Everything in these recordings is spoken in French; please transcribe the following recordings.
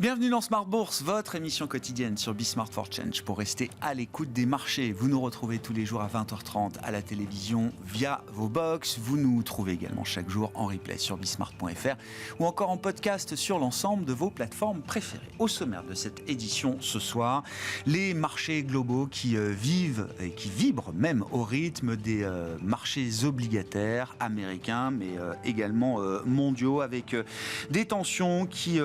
Bienvenue dans Smart Bourse, votre émission quotidienne sur Smart for Change pour rester à l'écoute des marchés. Vous nous retrouvez tous les jours à 20h30 à la télévision via vos box. Vous nous trouvez également chaque jour en replay sur bismart.fr ou encore en podcast sur l'ensemble de vos plateformes préférées. Au sommaire de cette édition ce soir, les marchés globaux qui vivent et qui vibrent même au rythme des marchés obligataires américains mais également mondiaux avec des tensions qui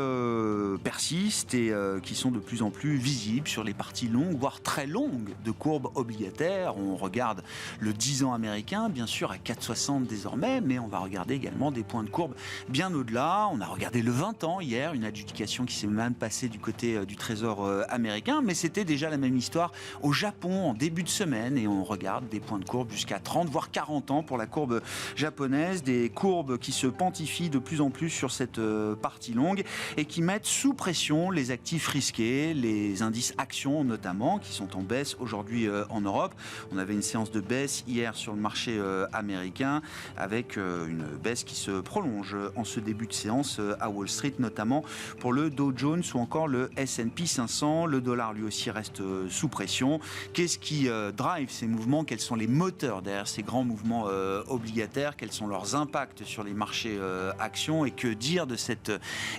persistent et qui sont de plus en plus visibles sur les parties longues, voire très longues de courbes obligataires. On regarde le 10 ans américain, bien sûr, à 4,60 désormais, mais on va regarder également des points de courbe bien au-delà. On a regardé le 20 ans hier, une adjudication qui s'est même passée du côté du Trésor américain, mais c'était déjà la même histoire au Japon en début de semaine, et on regarde des points de courbe jusqu'à 30, voire 40 ans pour la courbe japonaise, des courbes qui se quantifient de plus en plus sur cette partie longue et qui mettent sous pression les actifs risqués, les indices actions notamment, qui sont en baisse aujourd'hui en Europe. On avait une séance de baisse hier sur le marché américain, avec une baisse qui se prolonge en ce début de séance à Wall Street, notamment pour le Dow Jones ou encore le S&P 500. Le dollar lui aussi reste sous pression. Qu'est-ce qui drive ces mouvements? Quels sont les moteurs derrière ces grands mouvements obligataires? Quels sont leurs impacts sur les marchés actions? Et que dire de cet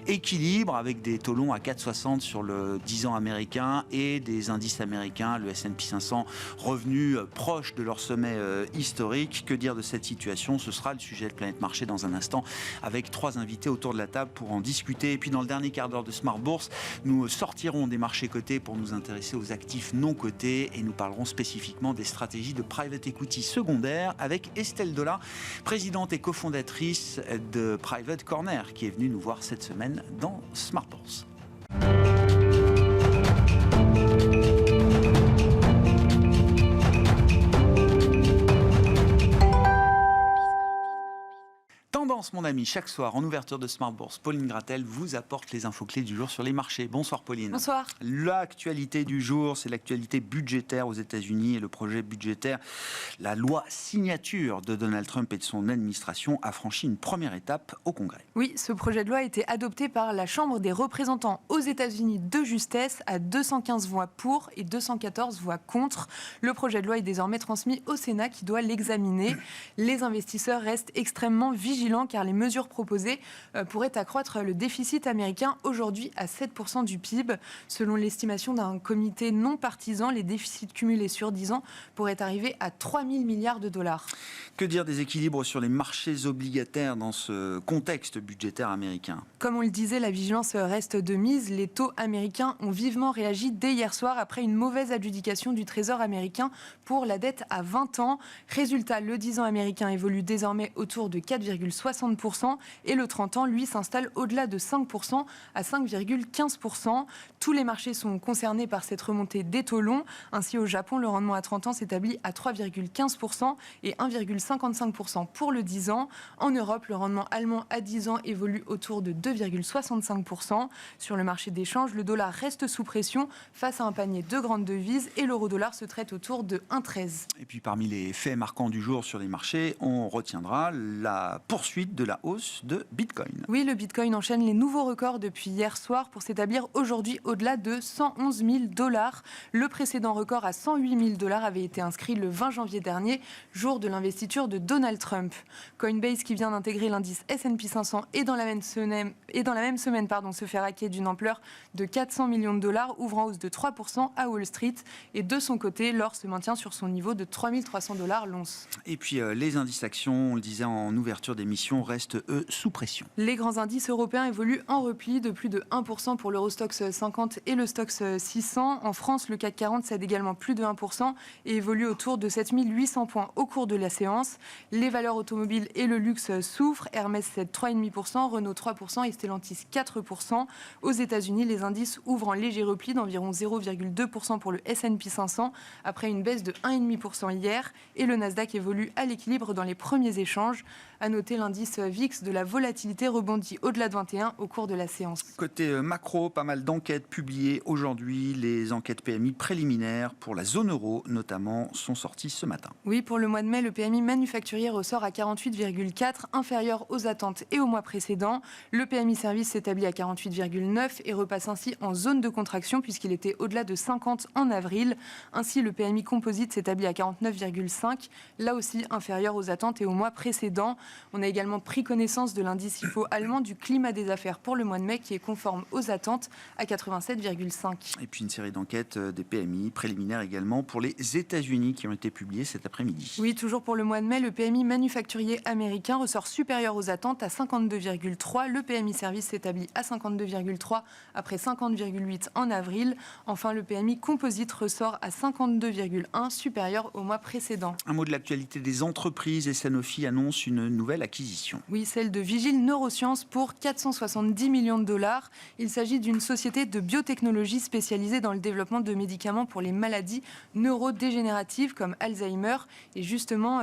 équilibre avec des taux longs à 4,60 sur le 10 ans américain et des indices américains, le S&P 500, revenus proches de leur sommet historique? Que dire de cette situation? Ce sera le sujet de Planète Marché dans un instant, avec trois invités autour de la table pour en discuter. Et puis dans le dernier quart d'heure de Smart Bourse, nous sortirons des marchés cotés pour nous intéresser aux actifs non cotés et nous parlerons spécifiquement des stratégies de private equity secondaire avec Estelle Dola, présidente et cofondatrice de Private Corner, qui est venue nous voir cette semaine dans Smart Bourse. Tendance, mon ami, chaque soir en ouverture de Smart Bourse, Pauline Gratel vous apporte les infos clés du jour sur les marchés. Bonsoir Pauline. Bonsoir. L'actualité du jour, c'est l'actualité budgétaire aux États-Unis et le projet budgétaire. La loi signature de Donald Trump et de son administration a franchi une première étape au Congrès. Oui, ce projet de loi a été adopté par la Chambre des représentants aux États-Unis de justesse à 215 voix pour et 214 voix contre. Le projet de loi est désormais transmis au Sénat qui doit l'examiner. Les investisseurs restent extrêmement vigilants car les mesures proposées pourraient accroître le déficit américain aujourd'hui à 7% du PIB. Selon l'estimation d'un comité non partisan, les déficits cumulés sur 10 ans pourraient arriver à 3 000 milliards de dollars. Que dire des équilibres sur les marchés obligataires dans ce contexte budgétaire américain? Comme on le disait, la vigilance reste de mise. Les taux américains ont vivement réagi dès hier soir après une mauvaise adjudication du Trésor américain pour la dette à 20 ans. Résultat, le 10 ans américain évolue désormais autour de 4,60% et le 30 ans, lui, s'installe au-delà de 5% à 5,15%. Tous les marchés sont concernés par cette remontée des taux longs. Ainsi, au Japon, le rendement à 30 ans s'établit à 3,15% et 1,55% pour le 10 ans. En Europe, le rendement allemand à 10 ans évolue autour de 2,65%. Sur le marché des changes, le dollar reste sous pression face à un panier de grandes devises et l'euro-dollar se traite autour de 1,13. Et puis parmi les faits marquants du jour sur les marchés, on retiendra la poursuite de la hausse de Bitcoin. Oui, le Bitcoin enchaîne les nouveaux records depuis hier soir pour s'établir aujourd'hui au-delà de 111 000 $. Le précédent record à 108 000 $ avait été inscrit le 20 janvier dernier, jour de l'investiture de Donald Trump. Coinbase, qui vient d'intégrer l'indice S&P 500 et dans la même semaine, se fait raquer d'une ampleur de 400 millions de $, ouvrant hausse de 3% à Wall Street. Et de son côté, l'or se maintient sur son niveau de 3 300 $ l'once. Et puis les indices actions, on le disait en ouverture d'émission, restent eux sous pression. Les grands indices européens évoluent en repli de plus de 1% pour l'Eurostoxx 50 et le Stoxx 600. En France, le CAC 40 cède également plus de 1% et évolue autour de 7 800 points au cours de la séance. Les valeurs automobiles et le luxe souffrent. Hermès cède 3,5%, Renault 3% et Stellantis 4%. Aux États-Unis, les indices ouvrent en léger repli d'environ 0,2% pour le S&P 500 après une baisse de 1,5% hier. Et le Nasdaq évolue à l'équilibre dans les premiers échanges. À noter, l'indice l'indice VIX de la volatilité rebondit au-delà de 21 au cours de la séance. Côté macro, pas mal d'enquêtes publiées aujourd'hui. Les enquêtes PMI préliminaires pour la zone euro, notamment, sont sorties ce matin. Oui, pour le mois de mai, le PMI manufacturier ressort à 48,4, inférieur aux attentes et au mois précédent. Le PMI service s'établit à 48,9 et repasse ainsi en zone de contraction puisqu'il était au-delà de 50 en avril. Ainsi, le PMI composite s'établit à 49,5, là aussi inférieur aux attentes et au mois précédent. On a également pris connaissance de l'indice IFO allemand du climat des affaires pour le mois de mai qui est conforme aux attentes à 87,5. Et puis une série d'enquêtes des PMI préliminaires également pour les États-Unis qui ont été publiées cet après-midi. Oui, toujours pour le mois de mai, le PMI manufacturier américain ressort supérieur aux attentes à 52,3. Le PMI service s'établit à 52,3 après 50,8 en avril. Enfin, le PMI composite ressort à 52,1, supérieur au mois précédent. Un mot de l'actualité des entreprises et Sanofi annonce une nouvelle acquisition. Oui, celle de Vigil Neurosciences pour 470 millions de dollars. Il s'agit d'une société de biotechnologie spécialisée dans le développement de médicaments pour les maladies neurodégénératives comme Alzheimer. Et justement,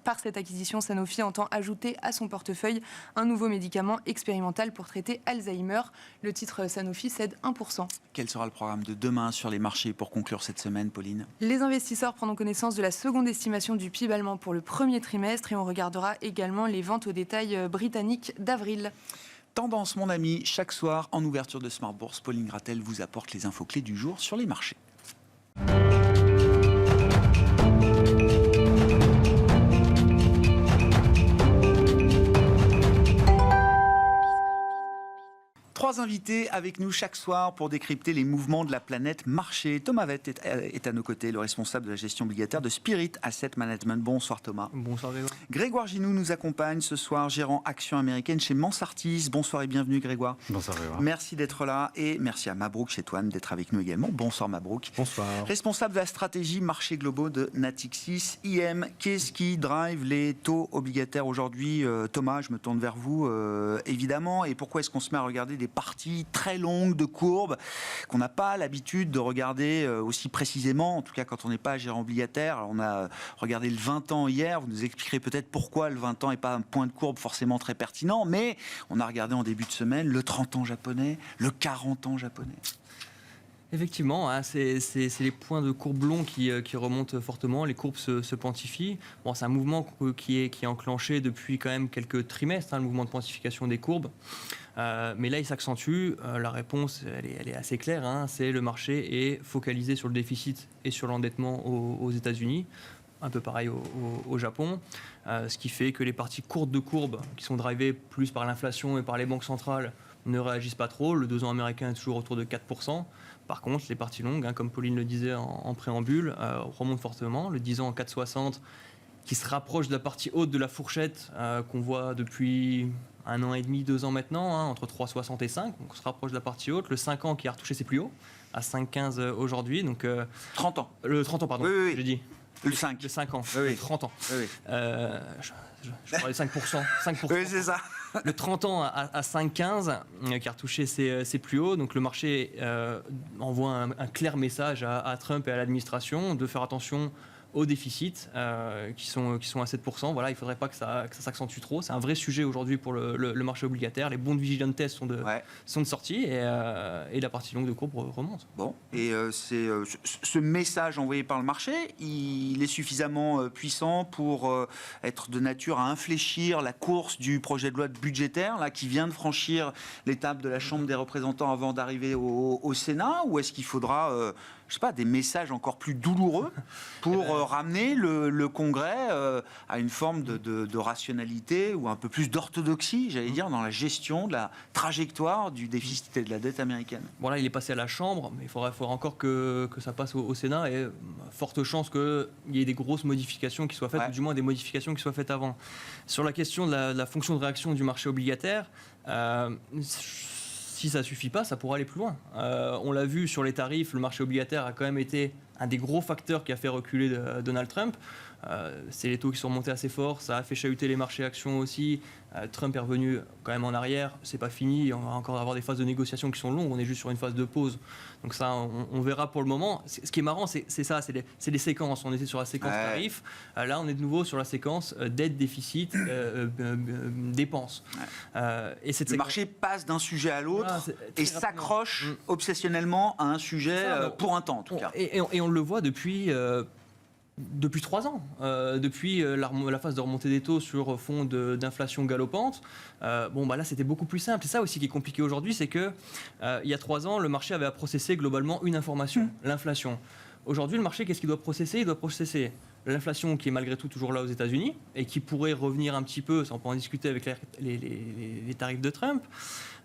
par cette acquisition, Sanofi entend ajouter à son portefeuille un nouveau médicament expérimental pour traiter Alzheimer. Le titre Sanofi cède 1%. Quel sera le programme de demain sur les marchés pour conclure cette semaine, Pauline ? Les investisseurs prendront connaissance de la seconde estimation du PIB allemand pour le premier trimestre et on regardera également les ventes au détail britanniques d'avril. Tendance, mon ami, chaque soir en ouverture de Smart Bourse, Pauline Grattel vous apporte les infos clés du jour sur les marchés. Trois invités avec nous chaque soir pour décrypter les mouvements de la planète marché. Thomas Vett est à nos côtés, le responsable de la gestion obligataire de Spirit Asset Management. Bonsoir Thomas. Bonsoir Grégoire. Grégoire Ginoux nous accompagne ce soir, gérant actions américaines chez Mansartis. Bonsoir et bienvenue Grégoire. Bonsoir Grégoire. Merci d'être là et merci à Mabrouk Chetouane d'être avec nous également. Bonsoir Mabrouk. Bonsoir. Responsable de la stratégie marché globaux de Natixis IM. Qu'est-ce qui drive les taux obligataires aujourd'hui Thomas, je me tourne vers vous évidemment. Et pourquoi est-ce qu'on se met à regarder des parties très longues de courbes qu'on n'a pas l'habitude de regarder aussi précisément, en tout cas quand on n'est pas gérant obligataire. Alors on a regardé le 20 ans hier, vous nous expliquerez peut-être pourquoi le 20 ans n'est pas un point de courbe forcément très pertinent, mais on a regardé en début de semaine le 30 ans japonais, le 40 ans japonais. Effectivement, hein, c'est les points de courbe longs qui remontent fortement, les courbes se quantifient. Bon, c'est un mouvement qui est enclenché depuis quand même quelques trimestres, hein, le mouvement de quantification des courbes. Mais là, il s'accentue. La réponse, elle est assez claire. Hein, c'est le marché est focalisé sur le déficit et sur l'endettement aux États-Unis. Un peu pareil au Japon. Ce qui fait que les parties courtes de courbe, qui sont drivées plus par l'inflation et par les banques centrales, ne réagissent pas trop. Le 2 ans américain est toujours autour de 4%. Par contre, les parties longues, hein, comme Pauline le disait en préambule, remontent fortement. Le 10 ans en 4,60 qui se rapproche de la partie haute de la fourchette qu'on voit depuis 1 an et demi, 2 ans maintenant, hein, entre 3,60 et 5. Donc on se rapproche de la partie haute. Le 5 ans qui a retouché ses plus hauts, à 5,15 aujourd'hui. Donc, 30 ans. Le 30 ans, pardon, oui. j'ai dit. Le 5. Le 5 ans, Oui. le 30 ans. Oui. Je parlais de 5%. 5%. Oui, c'est ça. Le 30 ans à 5,15 qui a retouché ses plus hauts. Donc le marché envoie un clair message à Trump et à l'administration de faire attention aux déficits qui sont à 7%. Voilà, il ne faudrait pas que ça s'accentue trop. C'est un vrai sujet aujourd'hui pour le marché obligataire. Les bons de vigilance test sont de sortie et la partie longue de courbe remonte. Bon, et ce message envoyé par le marché, il est suffisamment puissant pour être de nature à infléchir la course du projet de loi budgétaire là, qui vient de franchir l'étape de la Chambre des représentants avant d'arriver au Sénat, ou est-ce qu'il faudra je sais pas, des messages encore plus douloureux pour ramener le Congrès à une forme de rationalité ou un peu plus d'orthodoxie, j'allais dire, dans la gestion de la trajectoire du déficit et de la dette américaine. Bon là, il est passé à la Chambre, mais il faudra encore que ça passe au Sénat et forte chance qu'il y ait des grosses modifications qui soient faites, ou du moins des modifications qui soient faites avant. Sur la question de la fonction de réaction du marché obligataire, si ça ne suffit pas, ça pourra aller plus loin. On l'a vu sur les tarifs, le marché obligataire a quand même été un des gros facteurs qui a fait reculer Donald Trump. C'est les taux qui sont remontés assez fort, ça a fait chahuter les marchés actions aussi. Trump est revenu quand même en arrière, c'est pas fini, on va encore avoir des phases de négociation qui sont longues, on est juste sur une phase de pause. Donc ça, on verra pour le moment. Ce qui est marrant, c'est ça, c'est les séquences. On était sur la séquence tarif, là on est de nouveau sur la séquence dette, déficit, dépenses. Et le marché passe d'un sujet à l'autre et s'accroche obsessionnellement à un sujet pour un temps en tout cas. Et on le voit depuis 3 ans, depuis la phase de remontée des taux sur fond d'inflation galopante. Là c'était beaucoup plus simple. C'est ça aussi qui est compliqué aujourd'hui, c'est que il y a 3 ans, le marché avait à processer globalement une information, l'inflation. Aujourd'hui, le marché, qu'est-ce qu'il doit processer ? Il doit processer l'inflation qui est malgré tout toujours là aux États-Unis et qui pourrait revenir un petit peu, ça on peut en discuter avec les tarifs de Trump.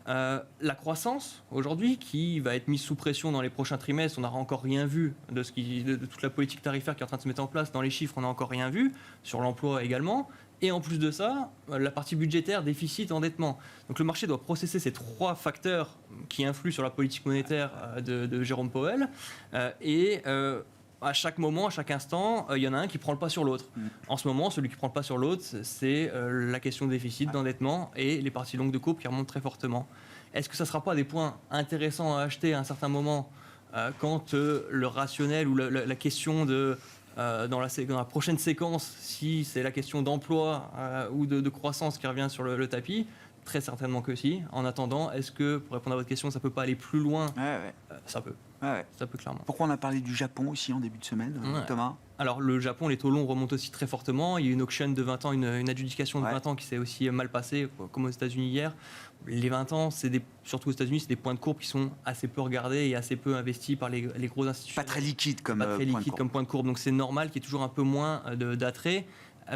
La croissance, aujourd'hui, qui va être mise sous pression dans les prochains trimestres, on n'aura encore rien vu de toute la politique tarifaire qui est en train de se mettre en place. Dans les chiffres, on n'a encore rien vu, sur l'emploi également. Et en plus de ça, la partie budgétaire, déficit, endettement. Donc le marché doit processer ces 3 facteurs qui influent sur la politique monétaire de Jérôme Powell. À chaque moment, à chaque instant, il y en a un qui prend le pas sur l'autre. En ce moment, celui qui prend le pas sur l'autre, c'est la question de déficit, d'endettement et les parties longues de courbe qui remontent très fortement. Est-ce que ça ne sera pas des points intéressants à acheter à un certain moment quand le rationnel ou la question dans la prochaine séquence, si c'est la question d'emploi ou de croissance qui revient sur le tapis? Très certainement que si. En attendant, est-ce que, pour répondre à votre question, ça ne peut pas aller plus loin? Ça peut. Ça peut clairement. Pourquoi on a parlé du Japon aussi en début de semaine, Thomas? Alors, le Japon, les taux longs remontent aussi très fortement. Il y a eu une auction de 20 ans, une adjudication de 20 ans qui s'est aussi mal passée, comme aux États-Unis hier. Les 20 ans, surtout aux États-unis, c'est des points de courbe qui sont assez peu regardés et assez peu investis par les gros institutions. Pas très liquide comme point de courbe. Donc c'est normal qu'il y ait toujours un peu moins d'attrait.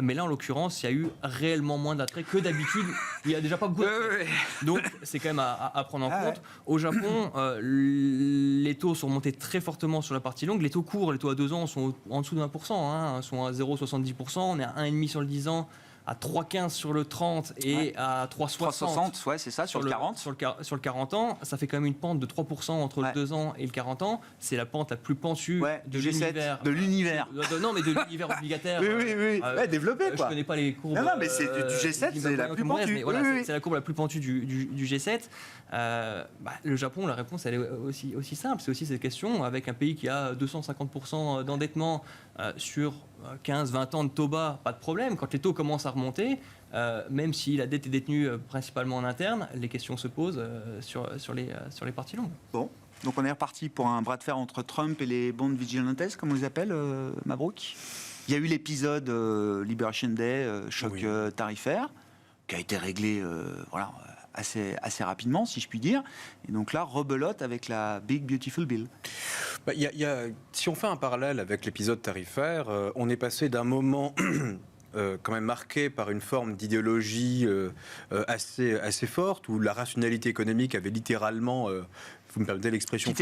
Mais là, en l'occurrence, il y a eu réellement moins d'attrait que d'habitude. Il n'y a déjà pas beaucoup d'attrait. Donc, c'est quand même à prendre en compte. Au Japon, les taux sont montés très fortement sur la partie longue. Les taux courts, les taux à 2 ans, sont en dessous de 1%. Sont à 0,70%. On est à 1,5% sur le 10 ans, à 3,15 sur le 30 et à 3,60. 3,60, c'est ça, sur le 40. Sur le 40 ans, ça fait quand même une pente de 3% entre le 2 ans et le 40 ans. C'est la pente la plus pentue de l'univers. De l'univers. Non, mais de l'univers obligataire. Oui. Développé, quoi. Je ne connais pas les courbes. Non, mais c'est du G7, c'est la plus pentue. C'est la courbe la plus pentue du G7. Le Japon, la réponse, elle est aussi simple. C'est aussi cette question, avec un pays qui a 250% d'endettement sur 15-20 ans de taux bas, pas de problème. Quand les taux commencent à remonter, même si la dette est détenue principalement en interne, les questions se posent sur les parties longues. Bon, donc on est reparti pour un bras de fer entre Trump et les bond vigilantes, comme on les appelle, Mabrouk. Il y a eu l'épisode Liberation Day, choc tarifaire, qui a été réglé assez rapidement, si je puis dire. Et donc là, rebelote avec la Big Beautiful Bill. Si on fait un parallèle avec l'épisode tarifaire, on est passé d'un moment quand même marqué par une forme d'idéologie assez forte, où la rationalité économique avait littéralement... vous me permettez l'expression,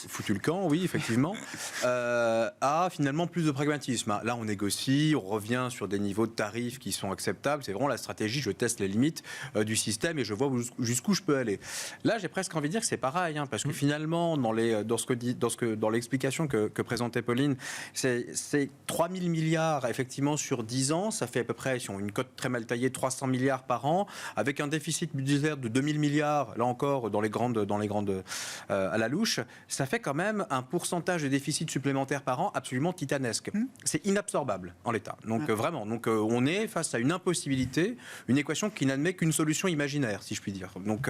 foutu le camp, oui, effectivement, à finalement plus de pragmatisme. Là, on négocie, on revient sur des niveaux de tarifs qui sont acceptables. C'est vraiment la stratégie, je teste les limites du système et je vois jusqu'où je peux aller. Là, j'ai presque envie de dire que c'est pareil, parce que finalement, dans l'explication que présentait Pauline, c'est 3 000 milliards, effectivement, sur 10 ans. Ça fait à peu près, si on a une cote très mal taillée, 300 milliards par an, avec un déficit budgétaire de 2 000 milliards, là encore, dans les grandes à la louche, ça fait quand même un pourcentage de déficit supplémentaire par an absolument titanesque. C'est inabsorbable en l'état. Donc vraiment, on est face à une impossibilité, une équation qui n'admet qu'une solution imaginaire, si je puis dire. Donc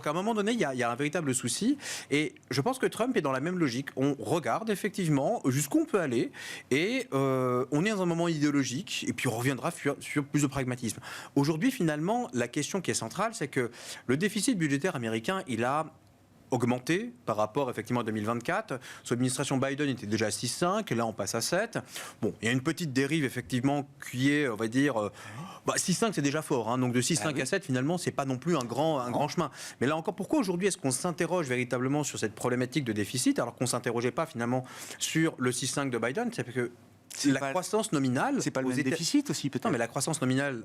à un moment donné, il y a un véritable souci. Et je pense que Trump est dans la même logique. On regarde effectivement jusqu'où on peut aller et on est dans un moment idéologique et puis on reviendra sur plus de pragmatisme. Aujourd'hui, finalement, la question qui est centrale, c'est que le déficit budgétaire américain, il a augmenté par rapport effectivement à 2024. Sous l'administration Biden, il était déjà à 6,5, et là on passe à 7. Bon, il y a une petite dérive effectivement qui est, on va dire, 6,5 c'est déjà fort, donc de 6,5 à 7 finalement c'est pas non plus un grand chemin. Mais là encore, pourquoi aujourd'hui est-ce qu'on s'interroge véritablement sur cette problématique de déficit alors qu'on s'interrogeait pas finalement sur le 6,5 de Biden? C'est parce que la croissance nominale... C'est pas le même déficit aussi, peut-être? Non, mais la croissance nominale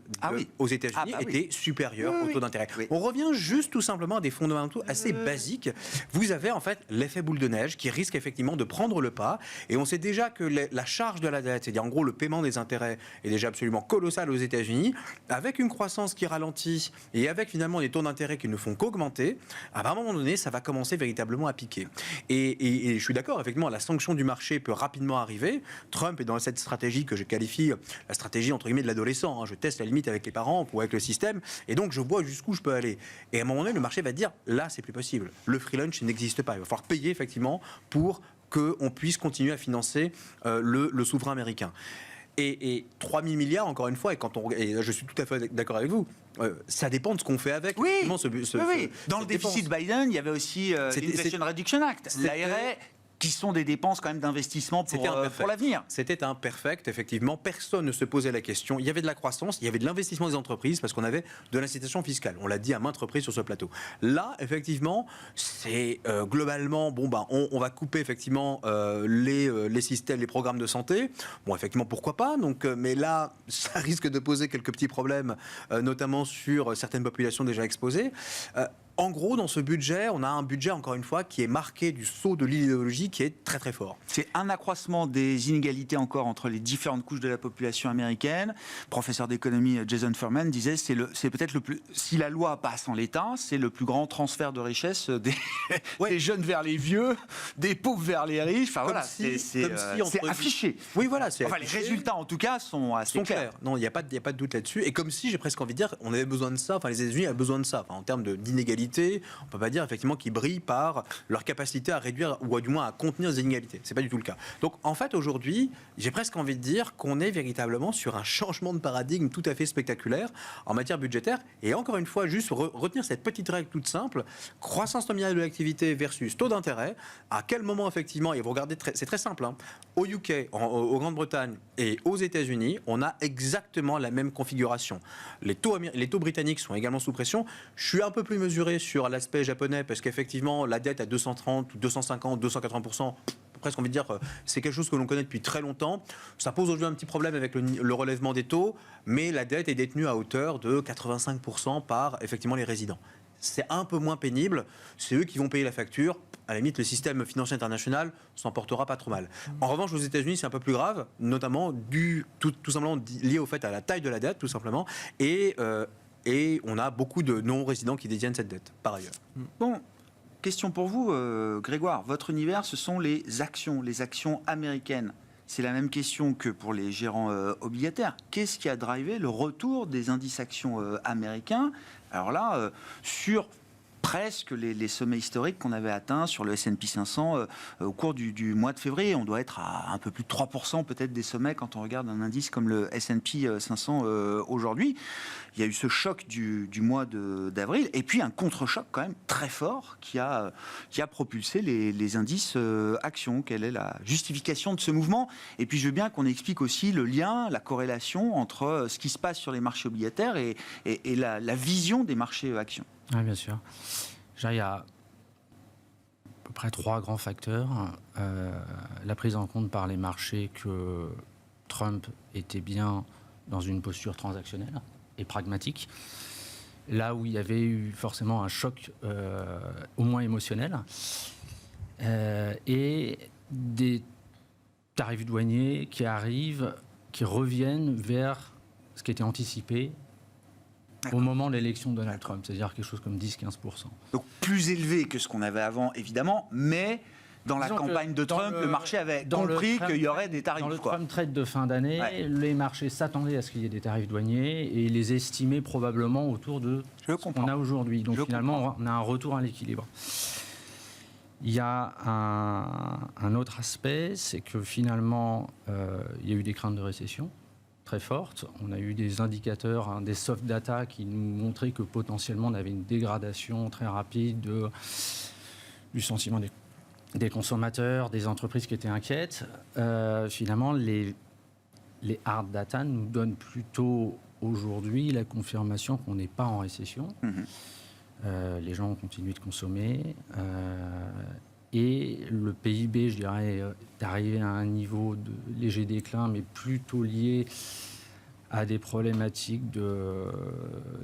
aux États-Unis était supérieure au taux d'intérêt. Oui. On revient juste tout simplement à des fondamentaux assez basiques. Vous avez en fait l'effet boule de neige qui risque effectivement de prendre le pas. Et on sait déjà que la charge de la dette, c'est-à-dire en gros le paiement des intérêts, est déjà absolument colossal aux États-Unis. Avec une croissance qui ralentit et avec finalement des taux d'intérêt qui ne font qu'augmenter, à un moment donné, ça va commencer véritablement à piquer. Et je suis d'accord, effectivement, la sanction du marché peut rapidement arriver. Trump est dans cette stratégie que je qualifie la stratégie entre guillemets de l'adolescent. Je teste la limite avec les parents ou avec le système, et donc je vois jusqu'où je peux aller. Et à un moment donné, le marché va dire là, c'est plus possible. Le free lunch n'existe pas. Il va falloir payer effectivement pour qu'on puisse continuer à financer le souverain américain. Et 3 000 milliards, encore une fois, et là, je suis tout à fait d'accord avec vous, ça dépend de ce qu'on fait avec. Oui. Dans le déficit Biden, il y avait aussi l'Inflation Reduction Act, l'ARA, qui sont des dépenses quand même d'investissement pour l'avenir. C'était imperfect, effectivement. Personne ne se posait la question. Il y avait de la croissance, il y avait de l'investissement des entreprises parce qu'on avait de l'incitation fiscale. On l'a dit à maintes reprises sur ce plateau. Là, effectivement, c'est globalement, on va couper effectivement les systèmes, les programmes de santé. Bon, effectivement, pourquoi pas. Donc, mais là, ça risque de poser quelques petits problèmes, notamment sur certaines populations déjà exposées. En gros, dans ce budget, on a un budget, encore une fois, qui est marqué du sceau de l'idéologie qui est très très fort. C'est un accroissement des inégalités encore entre les différentes couches de la population américaine. Professeur d'économie Jason Furman disait c'est peut-être le plus... Si la loi passe en l'état, c'est le plus grand transfert de richesse des jeunes vers les vieux, des pauvres vers les riches. Enfin voilà, c'est affiché. Oui, voilà, c'est affiché. Les résultats, en tout cas, sont assez clairs. Non, il n'y a pas de doute là-dessus. Et comme si, j'ai presque envie de dire, on avait besoin de ça, les États-Unis avaient besoin de ça, en termes d'inégalité. On ne peut pas dire effectivement qu'ils brillent par leur capacité à réduire ou du moins à contenir les inégalités. Ce n'est pas du tout le cas. Donc en fait aujourd'hui, j'ai presque envie de dire qu'on est véritablement sur un changement de paradigme tout à fait spectaculaire en matière budgétaire. Et encore une fois, juste retenir cette petite règle toute simple, croissance nominale de l'activité versus taux d'intérêt. À quel moment effectivement, et vous regardez, c'est très simple, au UK, au Grande-Bretagne et aux États-Unis, on a exactement la même configuration. Les taux britanniques sont également sous pression. Je suis un peu plus mesuré sur l'aspect japonais parce qu'effectivement la dette à 230, 250, 280%, presque envie de dire, c'est quelque chose que l'on connaît depuis très longtemps. Ça pose aujourd'hui un petit problème avec le relèvement des taux, mais la dette est détenue à hauteur de 85% par effectivement les résidents. C'est un peu moins pénible, c'est eux qui vont payer la facture. À la limite, le système financier international s'en portera pas trop mal. En revanche, aux États-Unis, c'est un peu plus grave, notamment tout simplement lié au fait à la taille de la dette, tout simplement, et on a beaucoup de non-résidents qui détiennent cette dette, par ailleurs. Bon, question pour vous, Grégoire. Votre univers, ce sont les actions américaines. C'est la même question que pour les gérants obligataires. Qu'est-ce qui a drivé le retour des indices actions américains? Alors là, sur presque les sommets historiques qu'on avait atteints sur le S&P 500 au cours du mois de février. On doit être à un peu plus de 3% peut-être des sommets quand on regarde un indice comme le S&P 500 aujourd'hui. Il y a eu ce choc du mois d'avril et puis un contre-choc quand même très fort qui a propulsé les indices actions. Quelle est la justification de ce mouvement? Et puis je veux bien qu'on explique aussi le lien, la corrélation entre ce qui se passe sur les marchés obligataires et la vision des marchés actions. Oui, bien sûr. Il y a à peu près 3 grands facteurs. La prise en compte par les marchés que Trump était bien dans une posture transactionnelle et pragmatique, là où il y avait eu forcément un choc au moins émotionnel, et des tarifs douaniers qui reviennent vers ce qui était anticipé au moment de l'élection de Donald Trump, c'est-à-dire quelque chose comme 10-15%. Donc plus élevé que ce qu'on avait avant, évidemment, mais dans la campagne de Trump, le marché avait compris qu'il y aurait des tarifs. Dans le Trump Trade de fin d'année, les marchés s'attendaient à ce qu'il y ait des tarifs douaniers et les estimaient probablement autour de ce qu'on a aujourd'hui. Donc finalement, on a un retour à l'équilibre. Il y a un autre aspect, c'est que finalement, il y a eu des craintes de récession très forte. On a eu des indicateurs, des soft data qui nous montraient que potentiellement on avait une dégradation très rapide du sentiment des consommateurs, des entreprises qui étaient inquiètes. Finalement, les hard data nous donnent plutôt aujourd'hui la confirmation qu'on n'est pas en récession. Les gens ont continué de consommer. Et le PIB, je dirais, est arrivé à un niveau de léger déclin, mais plutôt lié à des problématiques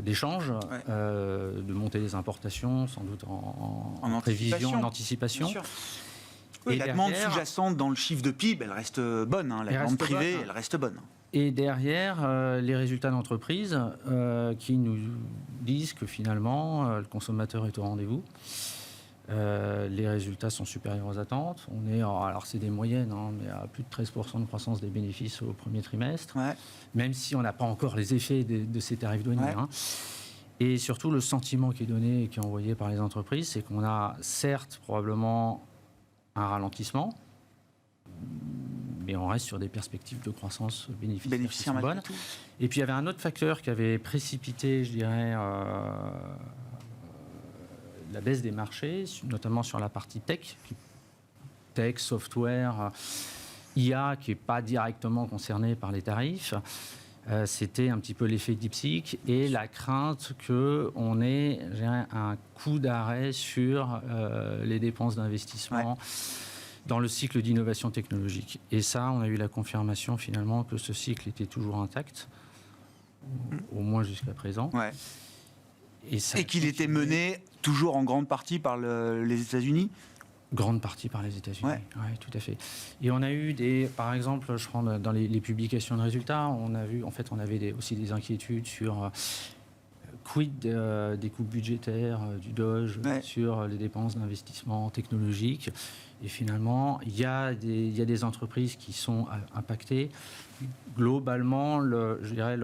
d'échange, de montée des importations, sans doute en prévision, en anticipation. Oui, la demande sous-jacente dans le chiffre de PIB, elle reste bonne. La demande privée, elle reste bonne. Et derrière, les résultats d'entreprise qui nous disent que finalement, le consommateur est au rendez-vous. Les résultats sont supérieurs aux attentes. On est, alors c'est des moyennes, mais à plus de 13% de croissance des bénéfices au premier trimestre, même si on n'a pas encore les effets de ces tarifs douaniers. Et surtout, le sentiment qui est donné et qui est envoyé par les entreprises, c'est qu'on a certes probablement un ralentissement, mais on reste sur des perspectives de croissance bénéficiaire qui sont bonnes. Et puis il y avait un autre facteur qui avait précipité, je dirais, la baisse des marchés, notamment sur la partie tech, software, IA, qui n'est pas directement concernée par les tarifs. C'était un petit peu l'effet DeepSeek et la crainte qu'on ait un coup d'arrêt sur les dépenses d'investissement dans le cycle d'innovation technologique. Et ça, on a eu la confirmation finalement que ce cycle était toujours intact, au moins jusqu'à présent. Et qu'il était mené toujours en grande partie par les États-Unis ? Grande partie par les États-Unis, oui, tout à fait. Et on a eu par exemple, je prends dans les publications de résultats, on avait aussi des inquiétudes sur quid des coupes budgétaires du DOGE sur les dépenses d'investissement technologique. Et finalement, il y a des entreprises qui sont impactées. Globalement, je dirais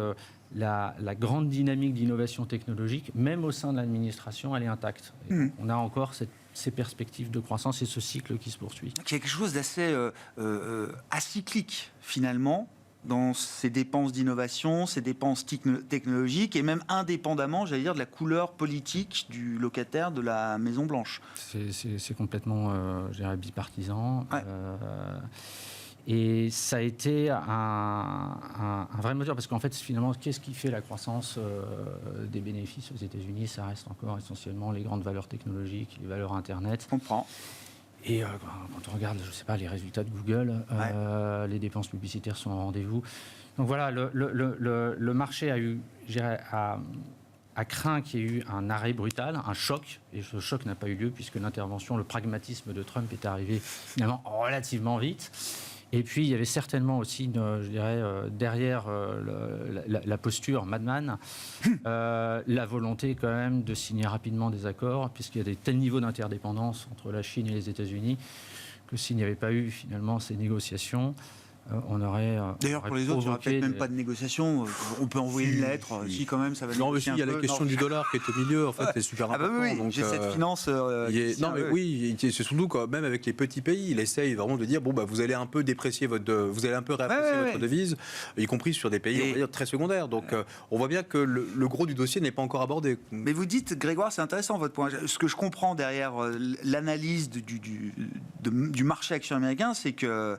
la grande dynamique d'innovation technologique, même au sein de l'administration, elle est intacte. On a encore ces perspectives de croissance et ce cycle qui se poursuit. Il y a quelque chose d'assez acyclique, finalement, dans ces dépenses d'innovation, ces dépenses technologiques, et même indépendamment, j'allais dire, de la couleur politique du locataire de la Maison-Blanche. C'est complètement, je dirais, bipartisan. Et ça a été un vrai moteur, parce qu'en fait, finalement, qu'est-ce qui fait la croissance des bénéfices aux États-Unis ? Ça reste encore essentiellement les grandes valeurs technologiques, les valeurs Internet. Je comprends. Et quand on regarde, je ne sais pas, les résultats de Google, les dépenses publicitaires sont au rendez-vous. Donc voilà, le marché a craint qu'il y ait eu un arrêt brutal, un choc, et ce choc n'a pas eu lieu puisque l'intervention, le pragmatisme de Trump est arrivé finalement relativement vite. Et puis, il y avait certainement aussi, je dirais, derrière la posture Madman, la volonté quand même de signer rapidement des accords, puisqu'il y a des tels niveaux d'interdépendance entre la Chine et les États-Unis que s'il n'y avait pas eu finalement ces négociations, on aurait. D'ailleurs, pour les autres, il n'y aura peut-être même pas de négociation. On peut envoyer une lettre. Si, quand même, ça va négocier un peu. Il y a la question du dollar qui est au milieu, en fait, c'est super important. Oui, donc, j'ai cette finance. Oui, c'est surtout quand même avec les petits pays, il essaye vraiment de dire vous allez un peu déprécier vous allez un peu réapprécier votre devise, y compris sur des pays, on va dire, très secondaires. Donc, on voit bien que le gros du dossier n'est pas encore abordé. Mais vous dites, Grégoire, c'est intéressant votre point. Ce que je comprends derrière l'analyse du marché action américain, c'est que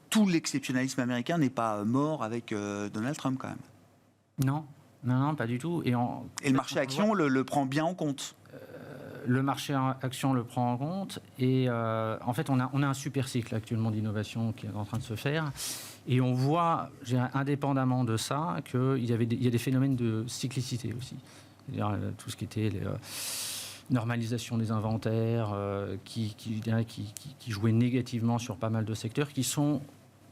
tout l'exceptionnalisme américain n'est pas mort avec Donald Trump, quand même. Non, pas du tout. Et le marché action le prend bien en compte. Le marché action le prend en compte. Et en fait, on a un super cycle actuellement d'innovation qui est en train de se faire. Et on voit, indépendamment de ça, qu'il y a des phénomènes de cyclicité aussi. C'est-à-dire tout ce qui était normalisation des inventaires, qui jouait négativement sur pas mal de secteurs, qui sont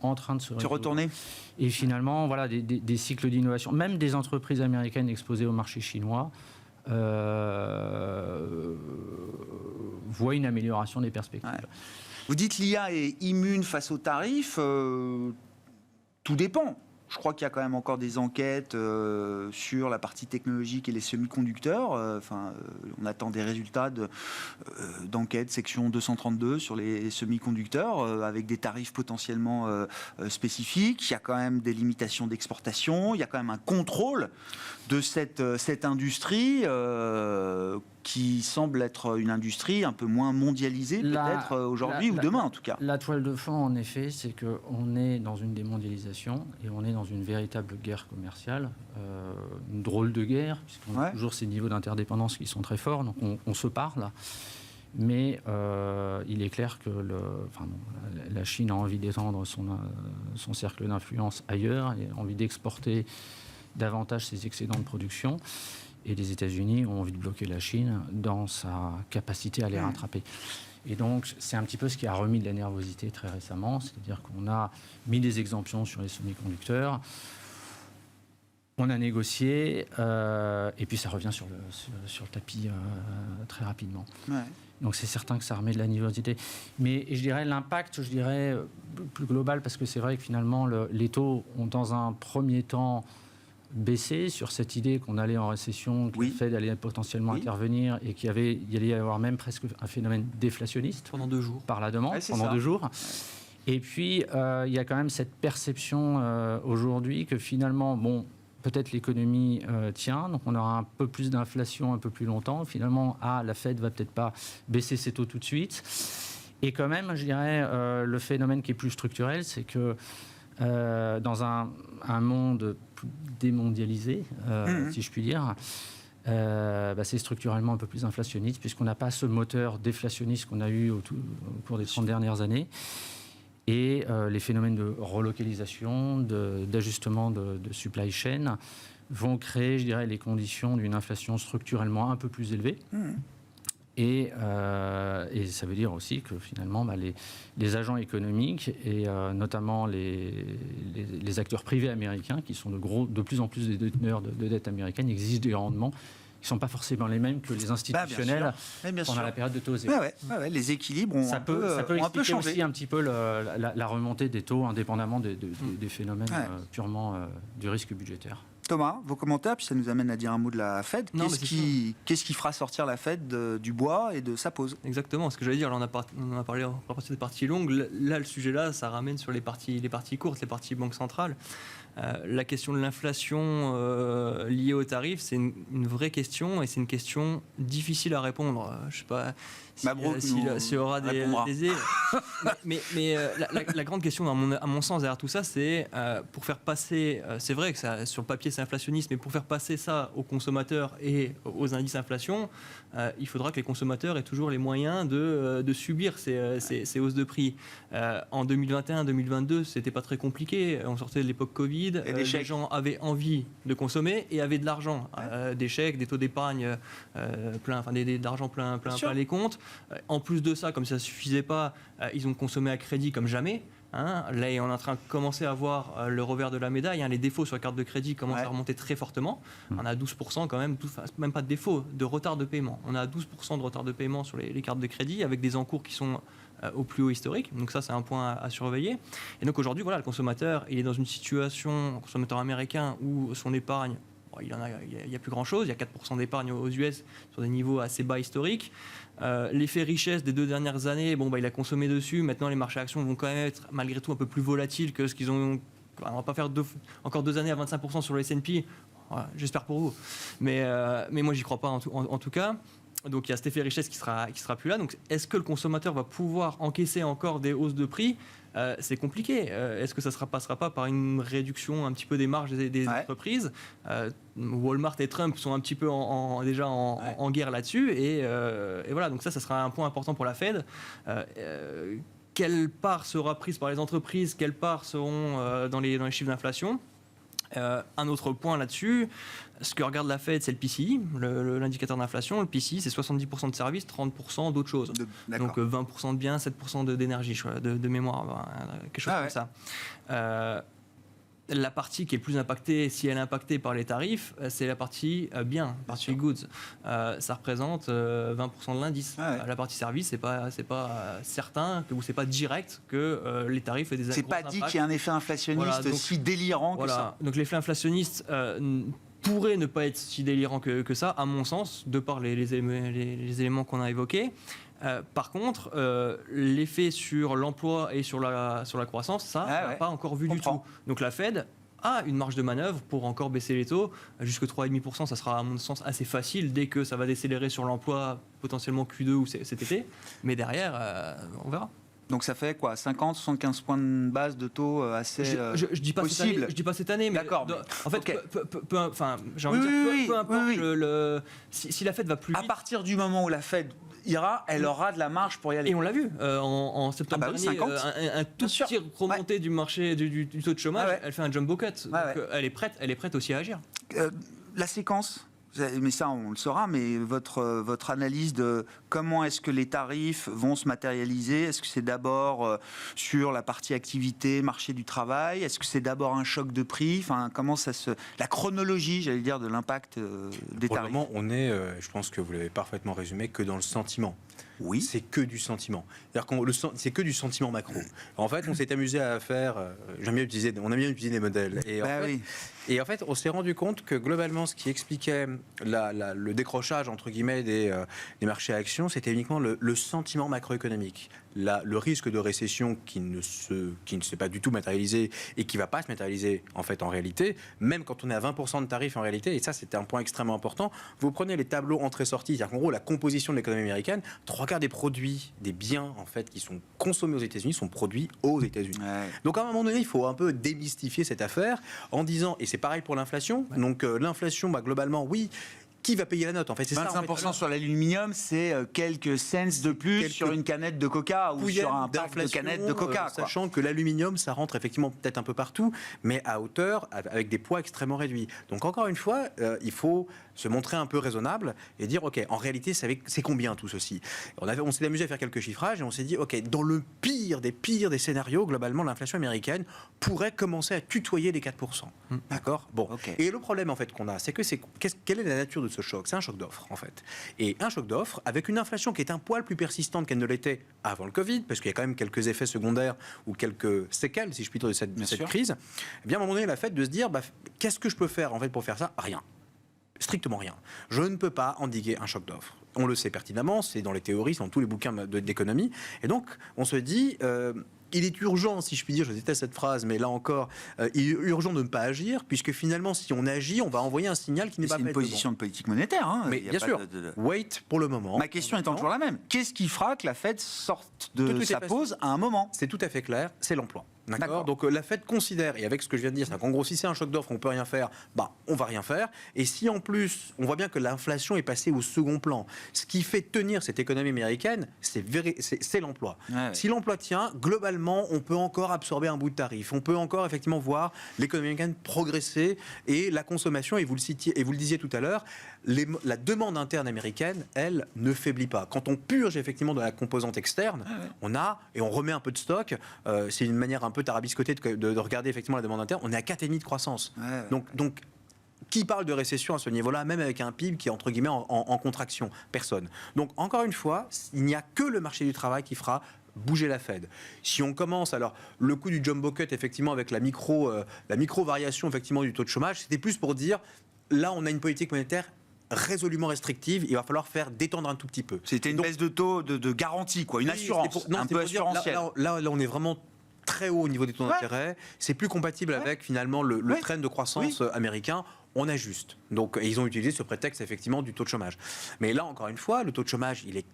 en train de se retourner. Et finalement, voilà, des cycles d'innovation, même des entreprises américaines exposées au marché chinois, voient une amélioration des perspectives. Vous dites l'IA est immune face aux tarifs, tout dépend. Je crois qu'il y a quand même encore des enquêtes sur la partie technologique et les semi-conducteurs. On attend des résultats d'enquête section 232 sur les semi-conducteurs avec des tarifs potentiellement spécifiques. Il y a quand même des limitations d'exportation. Il y a quand même un contrôle de cette industrie qui semble être une industrie un peu moins mondialisée peut-être aujourd'hui ou demain en tout cas. La toile de fond en effet, c'est qu'on est dans une démondialisation et on est dans une véritable guerre commerciale, une drôle de guerre, puisqu'on a toujours ces niveaux d'interdépendance qui sont très forts, donc on se parle. Mais il est clair que la Chine a envie d'étendre son cercle d'influence ailleurs, et a envie d'exporter davantage ses excédents de production. Et les États-Unis ont envie de bloquer la Chine dans sa capacité à les rattraper. Et donc, c'est un petit peu ce qui a remis de la nervosité très récemment. C'est-à-dire qu'on a mis des exemptions sur les semi-conducteurs. On a négocié, et puis ça revient sur le tapis très rapidement. Ouais. Donc c'est certain que ça remet de la nervosité. Mais je dirais l'impact, plus global, parce que c'est vrai que finalement, les taux ont dans un premier temps baissé sur cette idée qu'on allait en récession, que le Fed allait potentiellement intervenir et qu'il y allait y avoir même presque un phénomène déflationniste. Pendant 2 jours. Par la demande, pendant 2 jours. Et puis, il y a quand même cette perception aujourd'hui que finalement, peut-être l'économie tient, donc on aura un peu plus d'inflation un peu plus longtemps. Finalement, la Fed va peut-être pas baisser ses taux tout de suite. Et quand même, je dirais, le phénomène qui est plus structurel, c'est que dans un monde plus démondialisé, si je puis dire, c'est structurellement un peu plus inflationniste, puisqu'on n'a pas ce moteur déflationniste qu'on a eu au cours des 30 dernières années. Et les phénomènes de relocalisation, d'ajustement de supply chain vont créer, je dirais, les conditions d'une inflation structurellement un peu plus élevée. Et ça veut dire aussi que finalement, les agents économiques et notamment les acteurs privés américains, qui sont de plus en plus des déteneurs de dettes américaines, exigent des rendements qui ne sont pas forcément les mêmes que les institutionnels pendant la période de taux zéro. Les équilibres ont ça peut expliquer changé. Aussi un petit peu la remontée des taux, indépendamment des phénomènes purement du risque budgétaire. Thomas, vos commentaires, puis ça nous amène à dire un mot de la Fed. Qu'est-ce qui fera sortir la Fed du bois et de sa pause? Exactement, ce que j'allais dire, on a parlé à partir des parties longues. Là, le sujet là, ça ramène sur les parties courtes, les parties banque centrale. La question de l'inflation liée aux tarifs, c'est une vraie question et c'est une question difficile à répondre. Je ne sais pas s'il y aura des mais la grande question, à mon sens, derrière tout ça, c'est pour faire passer, c'est vrai que ça, sur le papier c'est inflationniste, mais pour faire passer ça aux consommateurs et aux indices inflation, il faudra que les consommateurs aient toujours les moyens de subir ces hausses de prix. En 2021-2022, c'était pas très compliqué. On sortait de l'époque Covid. Les gens avaient envie de consommer et avaient de l'argent, des chèques, des taux d'épargne d'argent plein les comptes. En plus de ça, comme ça ne suffisait pas, ils ont consommé à crédit comme jamais. Là, on est en train de commencer à voir le revers de la médaille. Les défauts sur la carte de crédit commencent à remonter très fortement. On a 12% quand même, même pas de défaut, de retard de paiement. On a 12% de retard de paiement sur les cartes de crédit avec des encours qui sont au plus haut historique. Donc ça, c'est un point à surveiller. Et donc aujourd'hui, le consommateur, il est dans une situation, le consommateur américain, où son épargne, il n'y a plus grand-chose. Il y a 4% d'épargne aux US sur des niveaux assez bas historiques. L'effet richesse des 2 dernières années, il a consommé dessus. Maintenant, les marchés actions vont quand même être malgré tout un peu plus volatiles que ce qu'ils ont. On ne va pas faire encore 2 années à 25% sur le S&P. J'espère pour vous. Mais moi, j'y crois pas en tout cas. Donc il y a cet effet richesse qui sera plus là. Donc est-ce que le consommateur va pouvoir encaisser encore des hausses de prix? C'est compliqué. Est-ce que ça passera pas par une réduction un petit peu des marges des entreprises? Walmart et Trump sont un petit peu déjà en guerre là-dessus. Et voilà, donc ça sera un point important pour la Fed. Quelle part sera prise par les entreprises? Quelle part seront dans les chiffres d'inflation? Un autre point là-dessus, ce que regarde la Fed, c'est le PCI, l'indicateur d'inflation. Le PCI, c'est 70% de services, 30% d'autres choses. Donc 20% de biens, 7% d'énergie, de mémoire, quelque chose comme ça. La partie qui est le plus impactée, si elle est impactée par les tarifs, c'est la partie biens, la partie goods. Ça représente 20% de l'indice. La partie service, c'est pas certain, c'est pas direct que les tarifs aient des impacts. C'est pas dit qu'il y a un effet inflationniste si délirant que ça. Donc l'effet inflationniste pourrait ne pas être si délirant que ça, à mon sens, de par les éléments qu'on a évoqués. Par contre, l'effet sur l'emploi et sur la croissance, ça, on n'a pas encore vu du tout. Donc la Fed a une marge de manœuvre pour encore baisser les taux. Jusque 3,5%, ça sera à mon sens assez facile dès que ça va décélérer sur l'emploi, potentiellement Q2 ou cet été. Mais derrière, on verra. Donc ça fait quoi, 50, 75 points de base de taux assez je dis pas possible. Je dis pas cette année, mais d'accord. En fait, j'ai envie de dire, peu importe si la Fed va plus vite. À partir du moment où la Fed ira, elle aura de la marge pour y aller. Et on l'a vu en septembre Ah bah oui, dernier, 50. un tout petit remontée du marché du taux de chômage, elle fait un jumbo cut. Donc, elle est prête aussi à agir. La séquence, mais ça on le saura, mais votre analyse de comment est-ce que les tarifs vont se matérialiser, est-ce que c'est d'abord sur la partie activité, marché du travail, est-ce que c'est d'abord un choc de prix, enfin comment ça se... La chronologie, j'allais dire, de l'impact des Pour le tarifs. moment, on est, je pense que vous l'avez parfaitement résumé, que dans le sentiment. Oui. C'est que du sentiment. C'est que du sentiment macro. En fait, on s'est amusé à faire. On a bien utilisé des modèles. Et en fait, on s'est rendu compte que globalement, ce qui expliquait le décrochage entre guillemets des marchés actions, c'était uniquement le sentiment macroéconomique. Le risque de récession qui ne s'est pas du tout matérialisé et qui ne va pas se matérialiser en fait en réalité, même quand on est à 20% de tarifs en réalité, et ça c'était un point extrêmement important, vous prenez les tableaux entrée-sortie, c'est-à-dire qu'en gros la composition de l'économie américaine, 3/4 des produits, des biens en fait qui sont consommés aux États-Unis sont produits aux États-Unis. Ouais. Donc à un moment donné, il faut un peu démystifier cette affaire en disant, et c'est pareil pour l'inflation, donc l'inflation globalement oui, qui va payer la note en fait, c'est 25% ça, sur l'aluminium, c'est quelques cents de plus sur une canette de Coca ou sur un pack de canettes de Coca. Sachant que l'aluminium, ça rentre effectivement peut-être un peu partout, mais à hauteur, avec des poids extrêmement réduits. Donc encore une fois, il faut se montrer un peu raisonnable et dire, ok, en réalité, c'est combien tout ceci ? On s'est amusé à faire quelques chiffrages et on s'est dit, ok, dans le pire des scénarios, globalement, l'inflation américaine pourrait commencer à tutoyer les 4%. D'accord ? Bon. Okay. Et le problème en fait qu'on a, c'est que quelle est la nature de ce choc ? C'est un choc d'offres en fait. Et un choc d'offres avec une inflation qui est un poil plus persistante qu'elle ne l'était avant le Covid, parce qu'il y a quand même quelques effets secondaires ou quelques séquelles, si je puis dire, de cette crise. Eh bien, à un moment donné, la fait de se dire, qu'est-ce que je peux faire en fait pour faire ça ? Rien. Strictement rien. Je ne peux pas endiguer un choc d'offres. On le sait pertinemment, c'est dans les théories, c'est dans tous les bouquins d'économie. Et donc, on se dit... il est urgent, si je puis dire, je déteste cette phrase, mais là encore, il est urgent de ne pas agir, puisque finalement, si on agit, on va envoyer un signal qui n'est pas prêt. C'est une position de politique monétaire. Hein. Mais bien sûr, wait pour le moment. Ma question étant toujours la même. Qu'est-ce qui fera que la Fed sorte de sa pause à un moment ? C'est tout à fait clair, c'est l'emploi. D'accord. Donc la Fed considère, et avec ce que je viens de dire, c'est qu'en gros, si c'est un choc d'offre, on peut rien faire, on va rien faire. Et si en plus, on voit bien que l'inflation est passée au second plan, ce qui fait tenir cette économie américaine, c'est l'emploi. Ouais. Si l'emploi tient, globalement, on peut encore absorber un bout de tarif. On peut encore effectivement voir l'économie américaine progresser et la consommation, et vous le disiez tout à l'heure, la demande interne américaine, elle, ne faiblit pas. Quand on purge effectivement de la composante externe, on remet un peu de stock. C'est une manière un peu tarabiscotée de regarder effectivement la demande interne. On est à 4,5 de croissance. Donc qui parle de récession à ce niveau-là, même avec un PIB qui est entre guillemets en contraction ? Personne. Donc encore une fois, il n'y a que le marché du travail qui fera bouger la Fed. Si on commence, alors le coup du jumbo cut effectivement avec la micro variation effectivement du taux de chômage, c'était plus pour dire là on a une politique monétaire résolument restrictive, il va falloir faire détendre un tout petit peu. C'était une baisse de taux de garantie, quoi, une assurance, un peu assurantielle. Là, on est vraiment très haut au niveau des taux d'intérêt. C'est plus compatible avec finalement le trend de croissance américain. On ajuste. Donc, ils ont utilisé ce prétexte effectivement du taux de chômage. Mais là, encore une fois, le taux de chômage, il est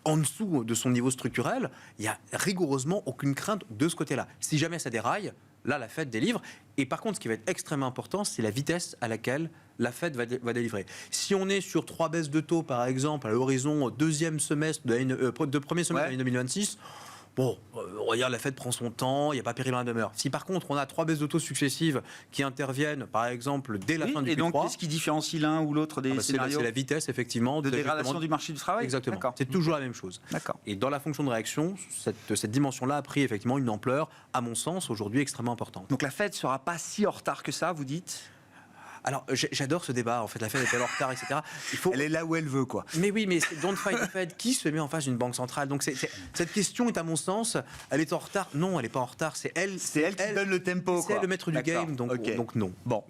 en dessous de son niveau structurel. Il n'y a rigoureusement aucune crainte de ce côté-là. Si jamais ça déraille, là, la Fed délivre. Et par contre, ce qui va être extrêmement important, c'est la vitesse à laquelle la Fed va délivrer. Si on est sur 3 baisses de taux, par exemple, à l'horizon deuxième semestre de premier semestre de l'année 2026, bon, regarde, la Fed prend son temps, il n'y a pas péril dans la demeure. Si par contre, on a 3 baisses de taux successives qui interviennent, par exemple, dès la fin du Q3... Et donc, qu'est-ce qui différencie l'un ou l'autre des scénarios ? C'est la vitesse, effectivement. De dégradation du marché du travail ? Exactement. C'est toujours la même chose. D'accord. Et dans la fonction de réaction, cette dimension-là a pris effectivement une ampleur, à mon sens, aujourd'hui extrêmement importante. Donc la Fed ne sera pas si en retard que ça, vous dites ? Alors, j'adore ce débat, en fait, la Fed est en retard, etc. Elle est là où elle veut, quoi. Mais oui, mais don't fight the Fed. Qui se met en face d'une banque centrale ? Donc, cette question est, à mon sens, elle est en retard. Non, elle n'est pas en retard, c'est elle. C'est elle qui donne le tempo, c'est elle le maître du game, donc non. Bon.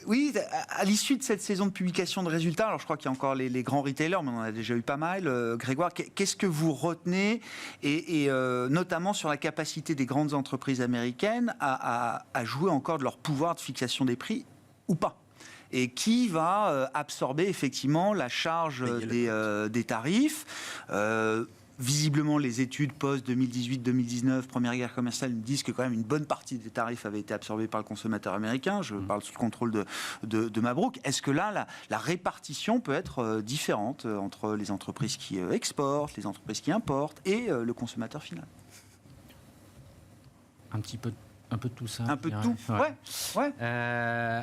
Oui, à l'issue de cette saison de publication de résultats, alors je crois qu'il y a encore les grands retailers, mais on en a déjà eu pas mal. Grégoire, qu'est-ce que vous retenez, et notamment sur la capacité des grandes entreprises américaines à jouer encore de leur pouvoir de fixation des prix ou pas ? Et qui va absorber effectivement la charge des tarifs visiblement, les études post-2018-2019, première guerre commerciale, nous disent que quand même une bonne partie des tarifs avaient été absorbés par le consommateur américain. Je parle sous le contrôle de Mabrouk. Est-ce que là, la répartition peut être différente entre les entreprises qui exportent, les entreprises qui importent et le consommateur final? Un peu de tout ça. Un peu de tout. Ouais.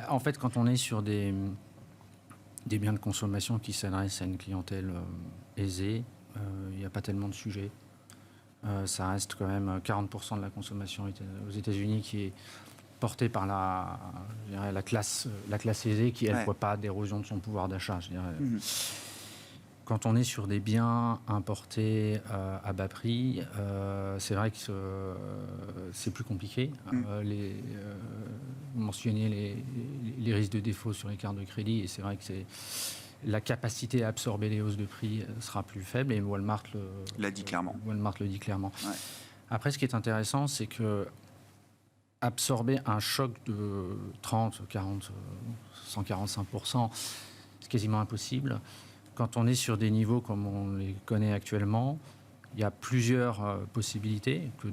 En fait, quand on est sur des biens de consommation qui s'adressent à une clientèle aisée, il n'y a pas tellement de sujets. Ça reste quand même 40% de la consommation aux États-Unis qui est portée par la classe aisée qui, elle, ne voit pas d'érosion de son pouvoir d'achat. Quand on est sur des biens importés à bas prix, c'est vrai que c'est plus compliqué. Vous mentionniez les risques de défaut sur les cartes de crédit, et c'est vrai que la capacité à absorber les hausses de prix sera plus faible, et Walmart le dit clairement. Ouais. Après, ce qui est intéressant, c'est que absorber un choc de 30, 40, 145%, c'est quasiment impossible. Quand on est sur des niveaux comme on les connaît actuellement, il y a plusieurs possibilités que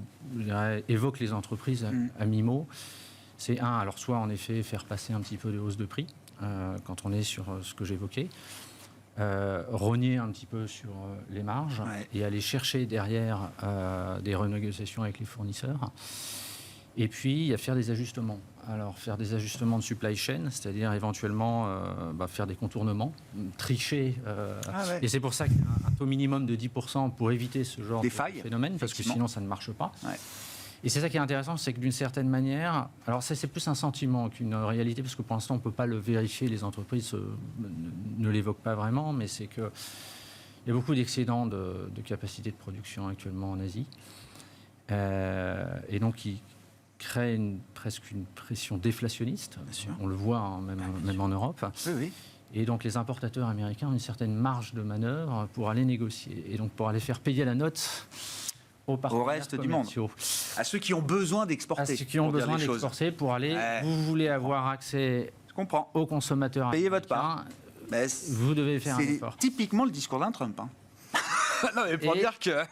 évoquent les entreprises à mi-mot. C'est alors soit en effet faire passer un petit peu de hausse de prix, quand on est sur ce que j'évoquais, rogner un petit peu sur les marges et aller chercher derrière des renégociations avec les fournisseurs. Et puis, faire des ajustements. Alors, faire des ajustements de supply chain, c'est-à-dire éventuellement faire des contournements, tricher. Et c'est pour ça qu'il y a un taux minimum de 10% pour éviter ce genre de phénomène, parce que sinon, ça ne marche pas. Ouais. Et c'est ça qui est intéressant, c'est que d'une certaine manière, alors ça c'est plus un sentiment qu'une réalité, parce que pour l'instant on ne peut pas le vérifier, les entreprises ne l'évoquent pas vraiment, mais c'est qu'il y a beaucoup d'excédents de capacité de production actuellement en Asie, et donc qui crée presque une pression déflationniste, on le voit même en Europe. Oui. Et donc les importateurs américains ont une certaine marge de manœuvre pour aller négocier, et donc pour aller faire payer la note au reste du monde, à ceux qui ont besoin d'exporter. À ceux qui ont besoin d'exporter pour aller. Vous voulez avoir accès aux consommateurs. Payez votre part. Vous devez faire un effort. C'est typiquement le discours d'un Trump. Non, mais pour dire que.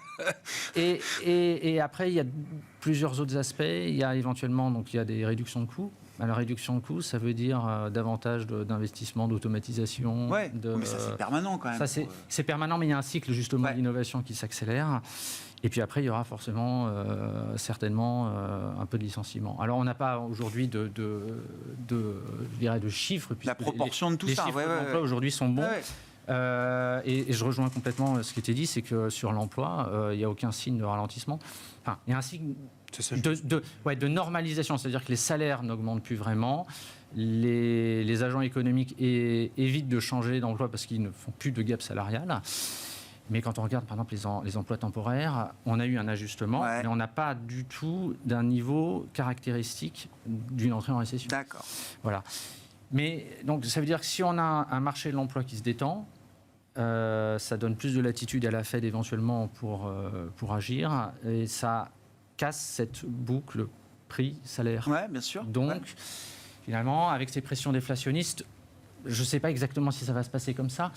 et après, il y a plusieurs autres aspects. Il y a éventuellement il y a des réductions de coûts. La réduction de coûts, ça veut dire davantage d'investissement, d'automatisation. Mais ça, c'est permanent quand même. Ça, c'est permanent, mais il y a un cycle justement d'innovation qui s'accélère. Et puis après, il y aura forcément, certainement, un peu de licenciement. Alors, on n'a pas aujourd'hui de chiffres. La proportion de tout ça. Les chiffres de l'emploi aujourd'hui sont bons. Et je rejoins complètement ce qui était dit, c'est que sur l'emploi, il n'y a aucun signe de ralentissement. Enfin, il y a un signe de normalisation, c'est-à-dire que les salaires n'augmentent plus vraiment. Les agents économiques évitent de changer d'emploi parce qu'ils ne font plus de gap salarial. Mais quand on regarde, par exemple, les emplois temporaires, on a eu un ajustement, mais on n'a pas du tout d'un niveau caractéristique d'une entrée en récession. D'accord. Voilà. Mais donc, ça veut dire que si on a un marché de l'emploi qui se détend, ça donne plus de latitude à la Fed éventuellement pour agir, et ça casse cette boucle prix-salaire. Oui, bien sûr. Donc, finalement, avec ces pressions déflationnistes, je ne sais pas exactement si ça va se passer comme ça.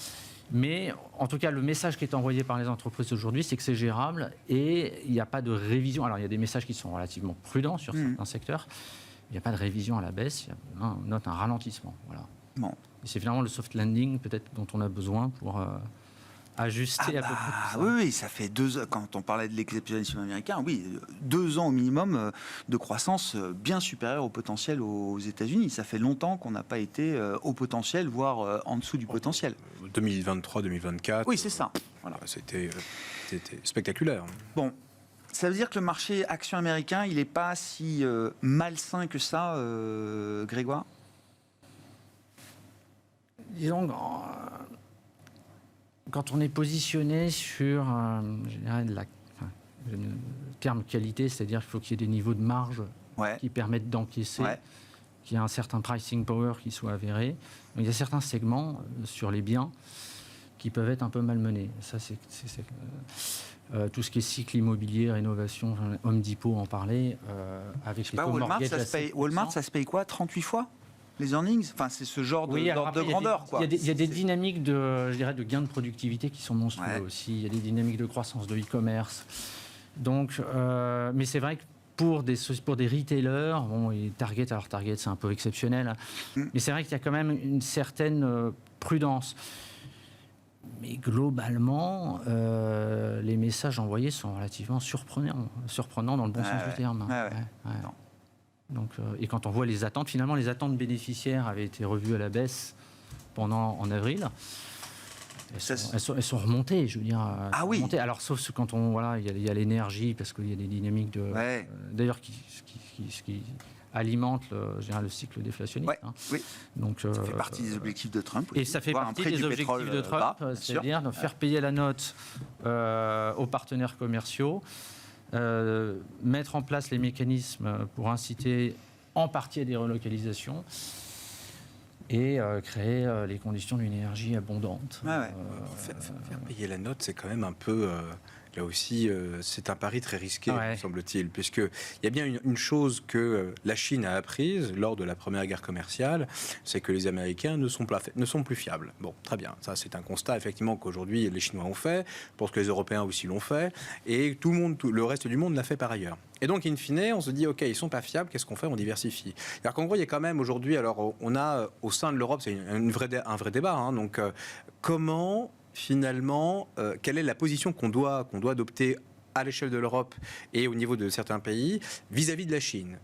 Mais en tout cas, le message qui est envoyé par les entreprises aujourd'hui, c'est que c'est gérable et il n'y a pas de révision. Alors, il y a des messages qui sont relativement prudents sur certains secteurs. Il n'y a pas de révision à la baisse, on note un ralentissement. Voilà. Bon. Et c'est finalement le soft landing, peut-être, dont on a besoin pour ajuster à peu près tout ça. Oui, ça fait 2 ans, quand on parlait de l'exceptionnalisme américain, 2 ans au minimum de croissance bien supérieure au potentiel aux États-Unis. Ça fait longtemps qu'on n'a pas été au potentiel, voire en dessous du potentiel. 2023-2024. Oui, c'est ça. Voilà. C'était spectaculaire. Bon. Ça veut dire que le marché action américain, il n'est pas si malsain que ça, Grégoire ? Disons, quand on est positionné sur le terme qualité, c'est-à-dire qu'il faut qu'il y ait des niveaux de marge qui permettent d'encaisser, qu'il y ait un certain pricing power qui soit avéré. Donc, il y a certains segments sur les biens qui peuvent être un peu malmenés. Ça, c'est tout ce qui est cycle immobilier, rénovation, Home Depot en parlait. Avec les taux Walmart, ça se paye quoi, 38 fois ? les earnings. Enfin, c'est ce genre d'ordre de grandeur, quoi. Il y a des dynamiques je dirais, de gains de productivité qui sont monstrueux aussi. Il y a des dynamiques de croissance de e-commerce. Donc, mais c'est vrai que pour des retailers, bon, et Target, c'est un peu exceptionnel, mais c'est vrai qu'il y a quand même une certaine prudence. Mais globalement, les messages envoyés sont relativement surprenants dans le bon sens du terme. Donc, et quand on voit les attentes, finalement, les attentes bénéficiaires avaient été revues à la baisse en avril. Elles sont remontées, je veux dire. Remontées. Alors, sauf quand il y a l'énergie, parce qu'il y a des dynamiques d'ailleurs qui alimente le cycle déflationniste. Oui. Donc, ça fait partie des objectifs de Trump. Et ça fait partie des objectifs de Trump, c'est-à-dire de faire payer la note aux partenaires commerciaux, mettre en place les mécanismes pour inciter en partie à des relocalisations et créer les conditions d'une énergie abondante. Faire payer la note, c'est quand même un peu... Là aussi, c'est un pari très risqué, me semble-t-il, puisqu'il y a bien une chose que la Chine a apprise lors de la première guerre commerciale, c'est que les Américains ne sont plus fiables. Bon, très bien, ça c'est un constat effectivement qu'aujourd'hui les Chinois ont fait, je pense que les Européens aussi l'ont fait, et le reste du monde l'a fait par ailleurs. Et donc, in fine, on se dit, OK, ils ne sont pas fiables, qu'est-ce qu'on fait? On diversifie. Alors qu'en gros, il y a quand même aujourd'hui, alors on a au sein de l'Europe, c'est un vrai débat, hein, donc comment... Finalement, quelle est la position qu'on doit adopter à l'échelle de l'Europe et au niveau de certains pays vis-à-vis de la Chine,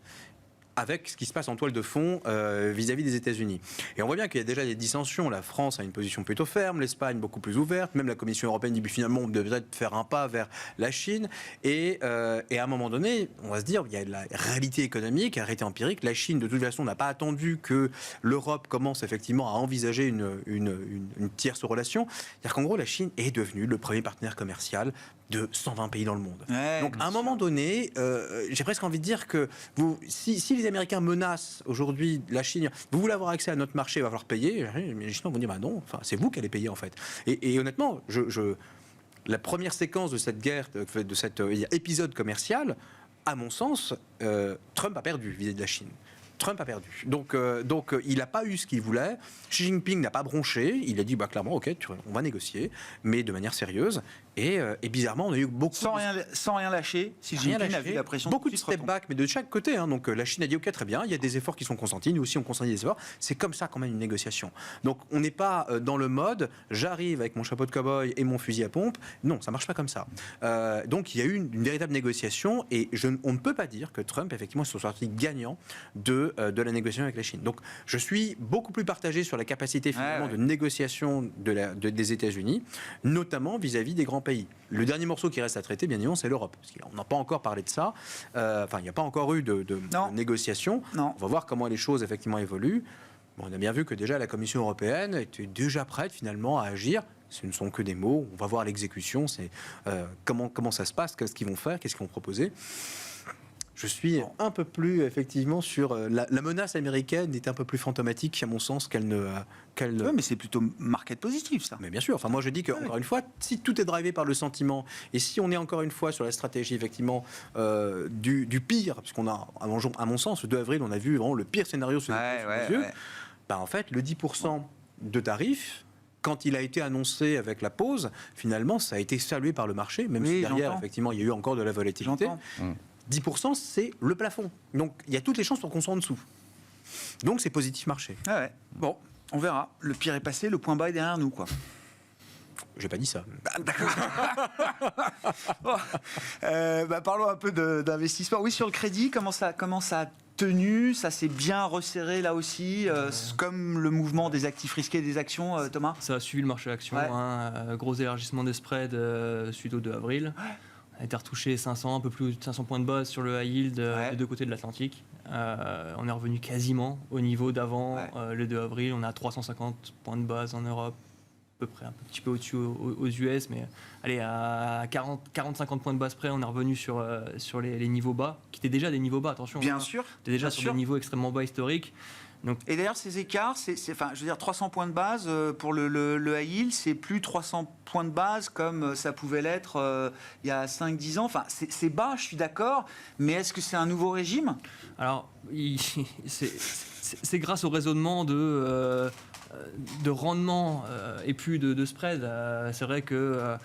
avec ce qui se passe en toile de fond vis-à-vis des États-Unis. Et on voit bien qu'il y a déjà des dissensions. La France a une position plutôt ferme, l'Espagne beaucoup plus ouverte, même la Commission européenne dit finalement on devrait faire un pas vers la Chine. Et à un moment donné, on va se dire, il y a la réalité économique, la réalité empirique. La Chine, de toute façon, n'a pas attendu que l'Europe commence effectivement à envisager une tierce relation. C'est-à-dire qu'en gros, la Chine est devenue le premier partenaire commercial de 120 pays dans le monde. Donc, à un moment donné, j'ai presque envie de dire que si les Américains menacent aujourd'hui la Chine, vous voulez avoir accès à notre marché, il va falloir payer. Mais les Chinois vont dire, bah non, c'est vous qui allez payer en fait. Et honnêtement, la première séquence de cette guerre, de cet épisode commercial, à mon sens, Trump a perdu vis-à-vis de la Chine. Trump a perdu. Donc il n'a pas eu ce qu'il voulait. Xi Jinping n'a pas bronché. Il a dit clairement, OK, on va négocier, mais de manière sérieuse. Et bizarrement, on a eu beaucoup... Sans rien lâcher, Xi Jinping a vu la pression... Beaucoup de step back, mais de chaque côté. Hein. Donc la Chine a dit, OK, très bien, il y a des efforts qui sont consentis. Nous aussi, on consent des efforts. C'est comme ça qu'on mène une négociation. Donc on n'est pas dans le mode, j'arrive avec mon chapeau de cow-boy et mon fusil à pompe. Non, ça ne marche pas comme ça. Donc il y a eu une véritable négociation et on ne peut pas dire que Trump, effectivement, soit sorti gagnant de la négociation avec la Chine. Donc je suis beaucoup plus partagé sur la capacité finalement de négociation des États-Unis, notamment vis-à-vis des grands pays. Le dernier morceau qui reste à traiter, bien évidemment, c'est l'Europe. Parce qu'on n'a pas encore parlé de ça. Il n'y a pas encore eu de négociation. On va voir comment les choses effectivement évoluent. On a bien vu que déjà la Commission européenne était déjà prête finalement à agir. Ce ne sont que des mots. On va voir l'exécution. C'est comment ça se passe, qu'est-ce qu'ils vont faire, qu'est-ce qu'ils vont proposer. Je suis un peu plus, effectivement, sur... La menace américaine est un peu plus fantomatique, à mon sens, qu'elle ne... Oui, mais c'est plutôt market positif, ça. Mais bien sûr. Enfin, moi, je dis qu'encore une fois, si tout est drivé par le sentiment, et si on est encore une fois sur la stratégie, effectivement, du pire, puisqu'on a, à mon sens, le 2 avril, on a vu vraiment le pire scénario sous les yeux, en fait, le 10% de tarifs, quand il a été annoncé avec la pause, finalement, ça a été salué par le marché, même si derrière, effectivement, il y a eu encore de la volatilité. 10%, c'est le plafond. Donc, il y a toutes les chances pour qu'on soit en dessous. Donc, c'est positif marché. Bon, on verra. Le pire est passé, le point bas est derrière nous, quoi. J'ai pas dit ça. D'accord. Parlons un peu d'investissement. Oui, sur le crédit, comment ça a tenu? Ça s'est bien resserré là aussi, comme le mouvement des actifs risqués des actions, Thomas? Ça a suivi le marché action. Gros élargissement des spreads suite au 2 avril. On a été retouché 500, un peu plus de 500 points de base sur le high yield des deux côtés de l'Atlantique. On est revenu quasiment au niveau d'avant le 2 avril. On a 350 points de base en Europe, à peu près un petit peu au-dessus aux US, mais allez, à 40-50 points de base près, on est revenu sur les niveaux bas, qui étaient déjà des niveaux bas, attention. Bien sûr. C'était déjà sur des niveaux extrêmement bas historiques. Donc, et d'ailleurs, ces écarts, je veux dire, 300 points de base pour le high yield, c'est plus 300 points de base comme ça pouvait l'être il y a 5-10 ans. Enfin, c'est bas, je suis d'accord, mais est-ce que c'est un nouveau régime? Alors, c'est grâce au raisonnement de rendement et plus de spread. C'est vrai que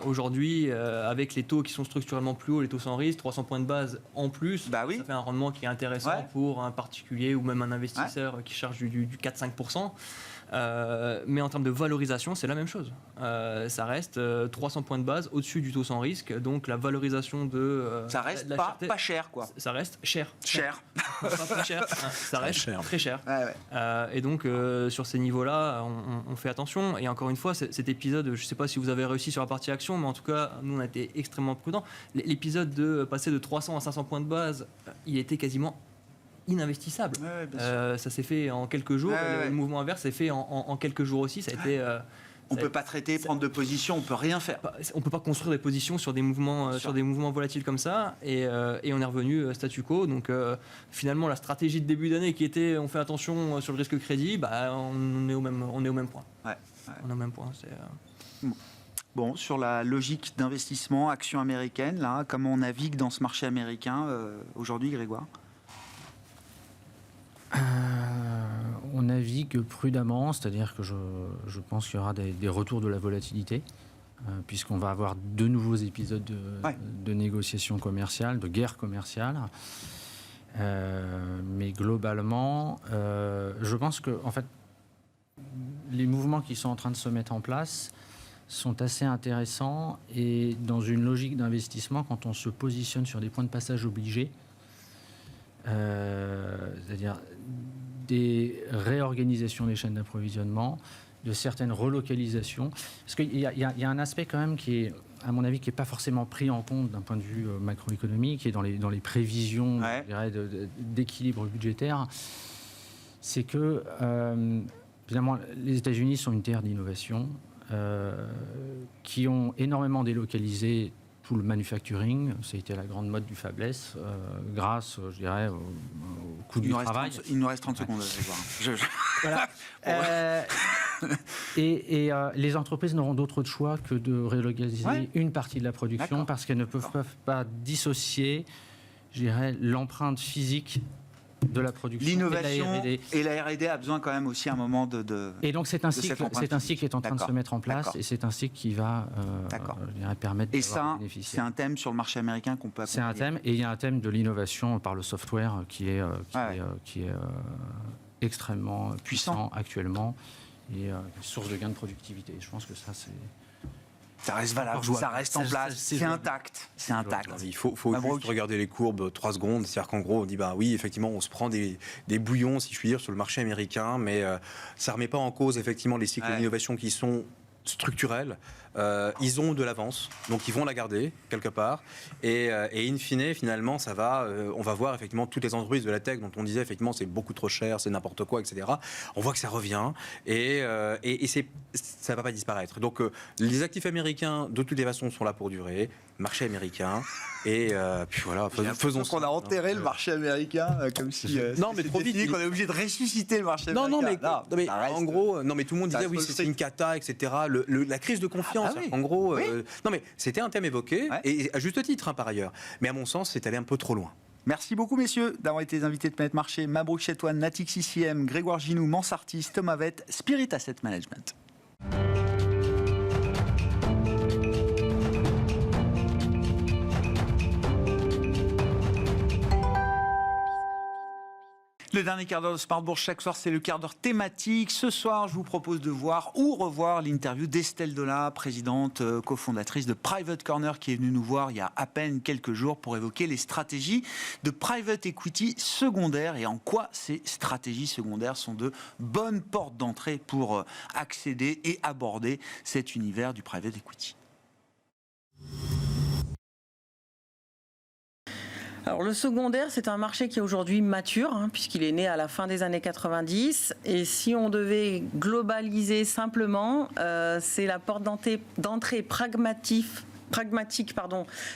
aujourd'hui, avec les taux qui sont structurellement plus hauts, les taux sans risque, 300 points de base en plus, ça fait un rendement qui est intéressant pour un particulier ou même un investisseur qui charge du 4-5%. Mais en termes de valorisation, c'est la même chose. Ça reste 300 points de base au-dessus du taux sans risque, donc la valorisation de... ça reste pas cher, quoi. Ça reste cher. Pas cher, ça reste cher. très cher. Ouais. Et donc, sur ces niveaux-là, on fait attention. Et encore une fois, cet épisode, je ne sais pas si vous avez réussi sur la partie action, mais en tout cas, nous, on a été extrêmement prudents. L'épisode de passer de 300 à 500 points de base, il était quasiment ininvestissable. Ça s'est fait en quelques jours. Le mouvement inverse s'est fait en quelques jours aussi. Ça a été... On ne peut pas traiter, prendre de position, on ne peut rien faire. On ne peut pas construire des positions sur des mouvements volatiles comme ça. Et on est revenu statu quo. Donc finalement, la stratégie de début d'année qui était on fait attention sur le risque crédit, on est au même point. On est au même point. Bon, sur la logique d'investissement, action américaine, là, comment on navigue dans ce marché américain aujourd'hui, Grégoire ? On navigue prudemment, c'est-à-dire que je pense qu'il y aura des retours de la volatilité, puisqu'on va avoir de nouveaux épisodes de négociations commerciales, de guerre commerciale. Mais globalement, je pense que en fait, les mouvements qui sont en train de se mettre en place sont assez intéressants et dans une logique d'investissement, quand on se positionne sur des points de passage obligés, c'est-à-dire des réorganisations des chaînes d'approvisionnement, de certaines relocalisations. Parce qu'il y a un aspect quand même qui est, à mon avis, qui n'est pas forcément pris en compte d'un point de vue macroéconomique et dans les prévisions je dirais, d'équilibre budgétaire. C'est que, finalement, les États-Unis sont une terre d'innovation qui ont énormément délocalisé tout le manufacturing. Ça a été la grande mode du fabless, grâce, je dirais, au coût du travail. Il nous reste 30 secondes, je vais voir. Voilà. Et les entreprises n'auront d'autre choix que de relocaliser une partie de la production parce qu'elles ne peuvent pas dissocier, je dirais, l'empreinte physique de la production. L'innovation et la R&D a besoin quand même aussi à un moment de et donc c'est un cycle qui est en train de se mettre en place et c'est un cycle qui va permettre de bénéficier. C'est un thème sur le marché américain qu'on peut accompagner. C'est un thème et il y a un thème de l'innovation par le software qui est extrêmement puissant actuellement et source de gain de productivité. Je pense que ça reste valable, ça reste en place, c'est intact. C'est intact. Il faut juste regarder les courbes 3 secondes. C'est-à-dire qu'en gros, on dit oui, effectivement, on se prend des bouillons, si je puis dire, sur le marché américain, mais ça ne remet pas en cause effectivement les cycles d'innovation qui sont structurels. Ils ont de l'avance, donc ils vont la garder quelque part. Et in fine, finalement, on va voir effectivement toutes les entreprises de la tech dont on disait effectivement c'est beaucoup trop cher, c'est n'importe quoi, etc. On voit que ça revient et ça ne va pas disparaître. Donc les actifs américains, de toutes les façons, sont là pour durer. Marché américain. Et puis voilà, faisons ça. On a enterré le marché américain comme si. Non, mais trop vite. On est obligé de ressusciter le marché américain. Non, mais en gros, mais tout le monde disait oui, c'est une cata, etc. La crise de confiance. En gros, non, mais c'était un thème évoqué, et à juste titre, par ailleurs. Mais à mon sens, c'est allé un peu trop loin. Merci beaucoup, messieurs, d'avoir été les invités de Planète Marché. Mabrouk Chetouane, Natix ICM, Grégoire Ginoux, Mansartis, Thomas Vett, Spirit Asset Management. Le dernier quart d'heure de Smart Bourse, chaque soir, c'est le quart d'heure thématique. Ce soir, je vous propose de voir ou revoir l'interview d'Estelle Dolla, présidente, cofondatrice de Private Corner, qui est venue nous voir il y a à peine quelques jours pour évoquer les stratégies de private equity secondaire et en quoi ces stratégies secondaires sont de bonnes portes d'entrée pour accéder et aborder cet univers du private equity. Alors le secondaire, c'est un marché qui est aujourd'hui mature, puisqu'il est né à la fin des années 90. Et si on devait globaliser simplement, c'est la porte d'entrée pragmatique pragmatique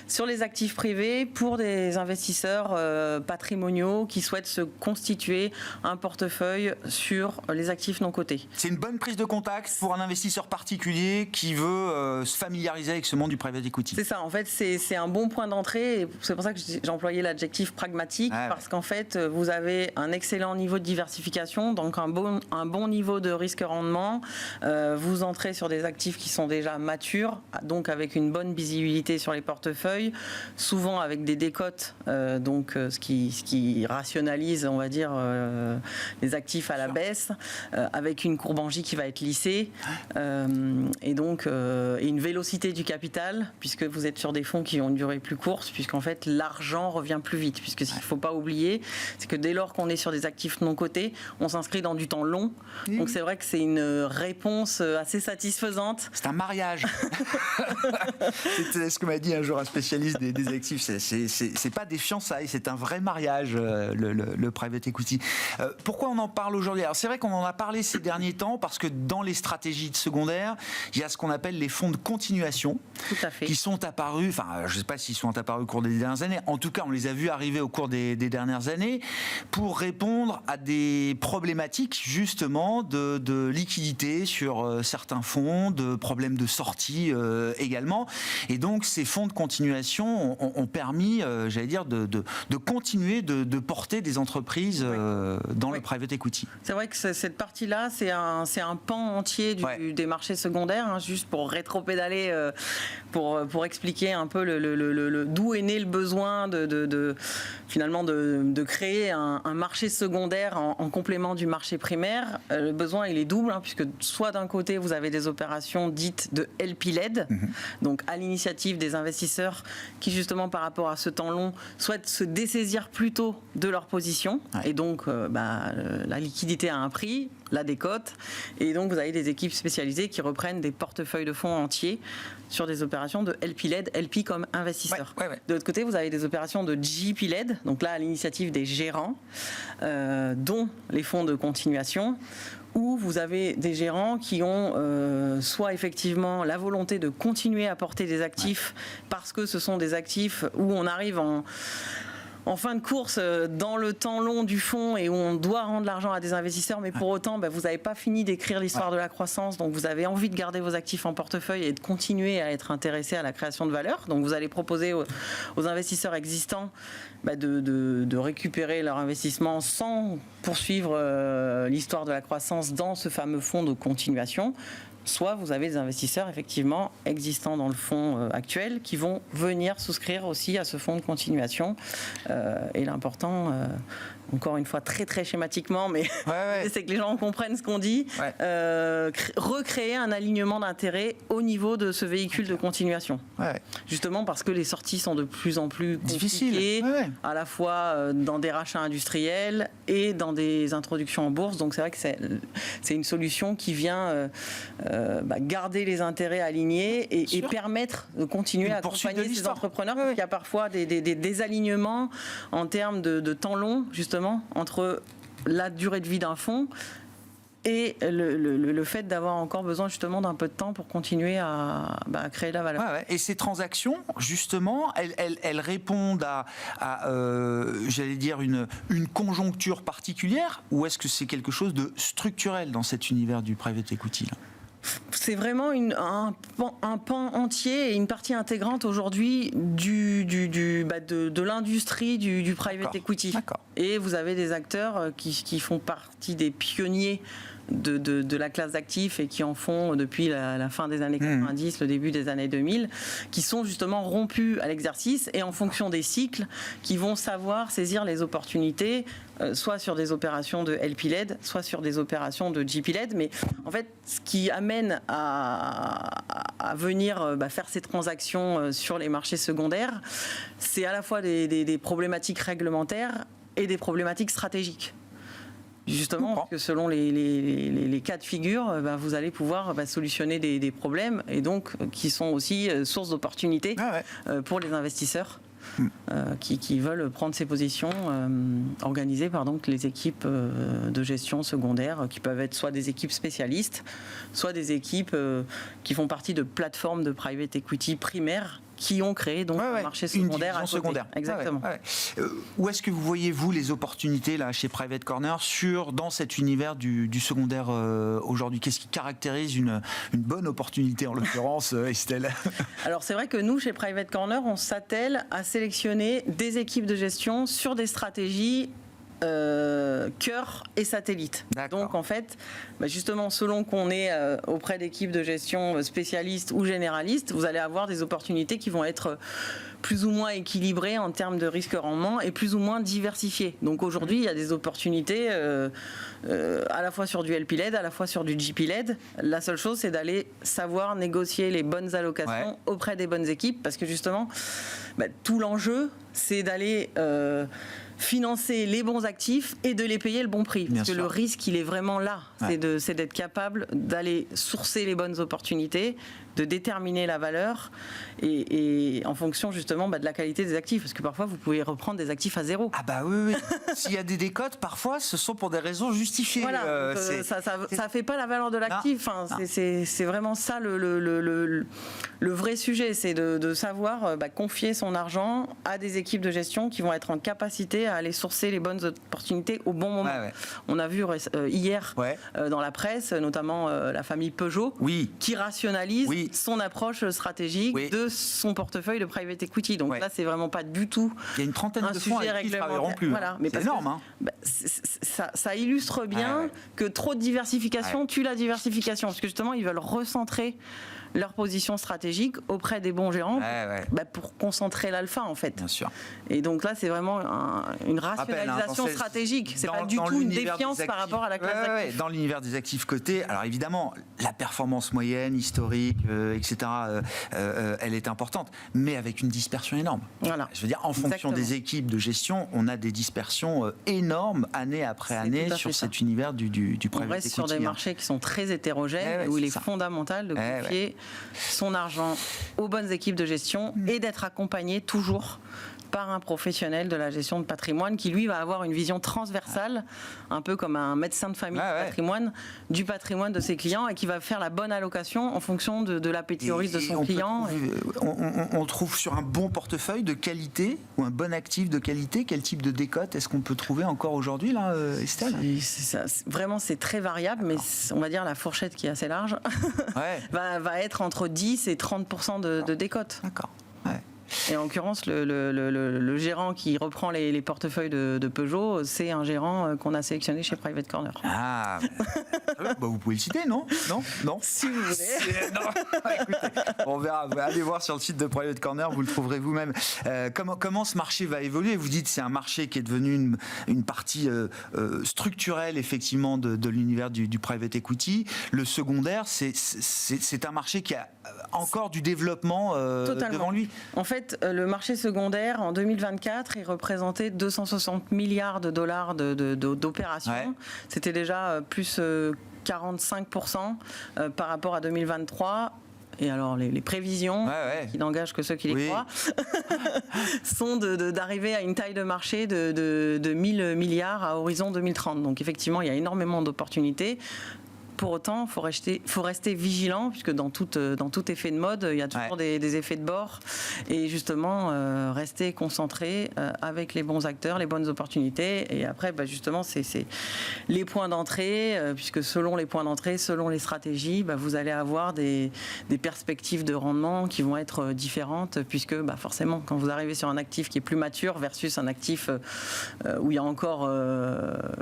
sur les actifs privés pour des investisseurs patrimoniaux qui souhaitent se constituer un portefeuille sur les actifs non cotés. C'est une bonne prise de contact pour un investisseur particulier qui veut se familiariser avec ce monde du private equity. C'est ça, en fait, c'est un bon point d'entrée. Et c'est pour ça que j'ai employé l'adjectif pragmatique, parce qu'en fait, vous avez un excellent niveau de diversification, donc un bon niveau de risque-rendement. Vous entrez sur des actifs qui sont déjà matures, donc avec une bonne visibilité sur les portefeuilles, souvent avec des décotes, ce qui rationalise, on va dire, les actifs à la baisse, avec une courbe en J qui va être lissée, et donc une vélocité du capital, puisque vous êtes sur des fonds qui ont une durée plus courte, puisqu'en fait l'argent revient plus vite, puisque ce qu'il ne faut pas oublier, c'est que dès lors qu'on est sur des actifs non cotés, on s'inscrit dans du temps long. Donc c'est vrai que c'est une réponse assez satisfaisante. C'est un mariage. C'est ce que m'a dit un jour un spécialiste des actifs. C'est pas des fiançailles, c'est un vrai mariage, le private equity. Pourquoi on en parle aujourd'hui? Alors c'est vrai qu'on en a parlé ces derniers temps parce que dans les stratégies de secondaire, il y a ce qu'on appelle les fonds de continuation. Tout à fait. Qui sont apparus, enfin je ne sais pas s'ils sont apparus au cours des dernières années, en tout cas on les a vus arriver au cours des dernières années pour répondre à des problématiques justement de liquidité sur certains fonds, de problèmes de sortie également, et donc ces fonds de continuation ont permis, j'allais dire, de continuer de porter des entreprises dans le private equity. C'est vrai que cette partie-là, c'est un pan entier des marchés secondaires, juste pour rétropédaler, pour expliquer un peu d'où est né le besoin finalement de créer un marché secondaire en complément du marché primaire. Le besoin, il est double, puisque soit d'un côté, vous avez des opérations dites de LP-led, donc à l'initiative des investisseurs qui, justement, par rapport à ce temps long, souhaitent se dessaisir plus tôt de leur position. Et donc, la liquidité a un prix, la décote, et donc vous avez des équipes spécialisées qui reprennent des portefeuilles de fonds entiers sur des opérations de LP-led, LP comme investisseur. De l'autre côté, vous avez des opérations de GP-led, donc là à l'initiative des gérants, dont les fonds de continuation, où vous avez des gérants qui ont soit effectivement la volonté de continuer à porter des actifs parce que ce sont des actifs où on arrive en fin de course dans le temps long du fonds et où on doit rendre l'argent à des investisseurs, mais pour autant, vous n'avez pas fini d'écrire l'histoire de la croissance, donc vous avez envie de garder vos actifs en portefeuille et de continuer à être intéressé à la création de valeur. Donc vous allez proposer aux investisseurs existants de récupérer leur investissement sans poursuivre l'histoire de la croissance dans ce fameux fonds de continuation. Soit vous avez des investisseurs effectivement existants dans le fonds actuel qui vont venir souscrire aussi à ce fonds de continuation. Et l'important, encore une fois très très schématiquement, mais c'est que les gens comprennent ce qu'on dit, recréer un alignement d'intérêts au niveau de ce véhicule de continuation. Justement parce que les sorties sont de plus en plus compliquées, à la fois dans des rachats industriels et dans des introductions en bourse. Donc c'est vrai que c'est une solution qui vient garder les intérêts alignés et permettre de continuer à accompagner ces entrepreneurs, parce qu'il y a parfois des désalignements en termes de temps long, justement, entre la durée de vie d'un fonds et le fait d'avoir encore besoin justement d'un peu de temps pour continuer à créer de la valeur. Et ces transactions, justement, elles répondent à j'allais dire, une conjoncture particulière, ou est-ce que c'est quelque chose de structurel dans cet univers du private equity là ? C'est vraiment un pan entier et une partie intégrante aujourd'hui de l'industrie du private equity. Et vous avez des acteurs qui font partie des pionniers de la classe d'actifs et qui en font depuis la fin des années 90, le début des années 2000, qui sont justement rompus à l'exercice et en fonction des cycles, qui vont savoir saisir les opportunités, soit sur des opérations de LP-led, soit sur des opérations de GP-led. Mais en fait, ce qui amène à venir faire ces transactions sur les marchés secondaires, c'est à la fois des problématiques réglementaires et des problématiques stratégiques. Justement, parce que selon les cas de figure, vous allez pouvoir solutionner des problèmes et donc qui sont aussi source d'opportunités pour les investisseurs. qui veulent prendre ces positions organisées par donc les équipes de gestion secondaire, qui peuvent être soit des équipes spécialistes, soit des équipes qui font partie de plateformes de private equity primaires qui ont créé donc un marché secondaire à côté. Secondaire. Exactement. Où est-ce que vous voyez, vous, les opportunités là, chez Private Corner dans cet univers du secondaire aujourd'hui? Qu'est-ce qui caractérise une bonne opportunité, en l'occurrence, Estelle? Alors, c'est vrai que nous, chez Private Corner, on s'attelle à sélectionner des équipes de gestion sur des stratégies cœur et satellite. Donc en fait, justement, selon qu'on est auprès d'équipes de gestion spécialistes ou généralistes, vous allez avoir des opportunités qui vont être plus ou moins équilibrées en termes de risque-rendement et plus ou moins diversifiées. Donc aujourd'hui, il y a des opportunités à la fois sur du LP-LED, à la fois sur du GP-LED. La seule chose, c'est d'aller savoir négocier les bonnes allocations auprès des bonnes équipes, parce que justement, tout l'enjeu, c'est d'aller financer les bons actifs et de les payer le bon prix. Parce que le risque, il est vraiment là. C'est d'être capable d'aller sourcer les bonnes opportunités, de déterminer la valeur et en fonction justement de la qualité des actifs. Parce que parfois, vous pouvez reprendre des actifs à zéro. Ah bah oui. S'il y a des décotes, parfois, ce sont pour des raisons justifiées. Voilà, ça fait pas la valeur de l'actif. C'est vraiment ça le vrai sujet. C'est de savoir confier son argent à des équipes de gestion qui vont être en capacité à aller sourcer les bonnes opportunités au bon moment. On a vu hier dans la presse, notamment la famille Peugeot, qui rationalise son approche stratégique de son portefeuille de private equity. Donc là, c'est vraiment pas du tout. Il y a une trentaine de fonds avec qui ils ne travailleront plus. C'est énorme. Ça illustre bien que trop de diversification tue la diversification, parce que justement, ils veulent recentrer leur position stratégique auprès des bons gérants pour concentrer l'alpha, en fait. Bien sûr. Et donc là, c'est vraiment une rationalisation stratégique. C'est pas du tout une défiance par rapport à la classe d'actifs. Dans l'univers des actifs cotés, alors évidemment, la performance moyenne, historique, etc., elle est importante, mais avec une dispersion énorme. Voilà. Je veux dire, en fonction des équipes de gestion, on a des dispersions énormes, année après année, sur cet univers du private equity. On reste sur des marchés qui sont très hétérogènes, où il est fondamental de confier son argent aux bonnes équipes de gestion et d'être accompagné toujours par un professionnel de la gestion de patrimoine qui, lui, va avoir une vision transversale, un peu comme un médecin de famille du patrimoine de ses clients, et qui va faire la bonne allocation en fonction de l'appétit au risque de son client. On trouve sur un bon portefeuille de qualité ou un bon actif de qualité, quel type de décote est-ce qu'on peut trouver encore aujourd'hui, là, Estelle? Vraiment, c'est très variable, mais on va dire la fourchette qui est assez large va être entre 10 et 30% de décote. D'accord. Et en l'occurrence, le gérant qui reprend les portefeuilles de Peugeot, c'est un gérant qu'on a sélectionné chez Private Corner. Ah, vous pouvez le citer, non? Non. Si vous voulez. Écoutez, on verra. Allez voir sur le site de Private Corner, vous le trouverez vous-même. Comment ce marché va évoluer? Vous dites que c'est un marché qui est devenu une partie structurelle, effectivement, de l'univers du private equity. Le secondaire, c'est un marché qui a encore du développement devant lui. En fait, le marché secondaire, en 2024, il représentait 260 milliards de dollars d'opérations. C'était déjà plus 45% par rapport à 2023. Et alors, les prévisions, qui n'engagent que ceux qui les croient, sont d'arriver à une taille de marché de 1000 milliards à horizon 2030. Donc, effectivement, il y a énormément d'opportunités. Pour autant, il faut rester vigilant, puisque dans tout effet de mode, il y a toujours des effets de bord. Et justement, rester concentré avec les bons acteurs, les bonnes opportunités. Et après, justement, c'est les points d'entrée, puisque selon les points d'entrée, selon les stratégies, vous allez avoir des perspectives de rendement qui vont être différentes, puisque forcément, quand vous arrivez sur un actif qui est plus mature versus un actif où il y a encore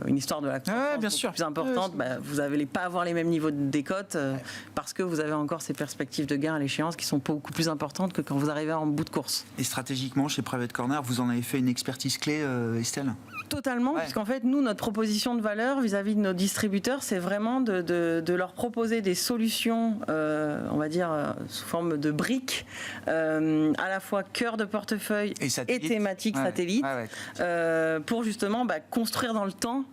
une histoire de la croissance plus importante, vous n'allez pas avoir les mêmes niveaux de décote parce que vous avez encore ces perspectives de gain à l'échéance qui sont beaucoup plus importantes que quand vous arrivez en bout de course. Et stratégiquement, chez Private Corner, vous en avez fait une expertise clé, Estelle? Totalement, puisqu'en fait, nous, notre proposition de valeur vis-à-vis de nos distributeurs, c'est vraiment de leur proposer des solutions, on va dire, sous forme de briques, à la fois cœur de portefeuille et thématique satellite, pour justement construire dans le temps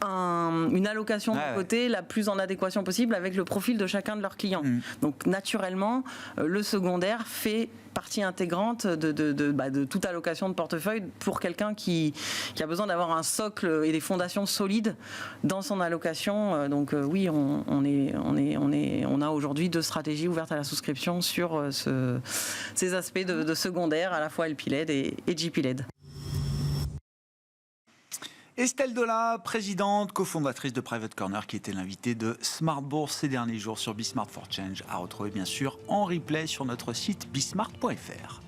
une allocation de côté la plus en adéquation possible avec le profil de chacun de leurs clients. Donc naturellement, le secondaire fait partie intégrante de toute allocation de portefeuille pour quelqu'un qui a besoin d'avoir un socle et des fondations solides dans son allocation. Donc oui, on a aujourd'hui 2 stratégies ouvertes à la souscription sur ces aspects de secondaire, à la fois LP-LED et GP-LED. Estelle Dola, présidente, cofondatrice de Private Corner, qui était l'invitée de Smart Bourse ces derniers jours sur Bismart for Change, à retrouver bien sûr en replay sur notre site bismart.fr.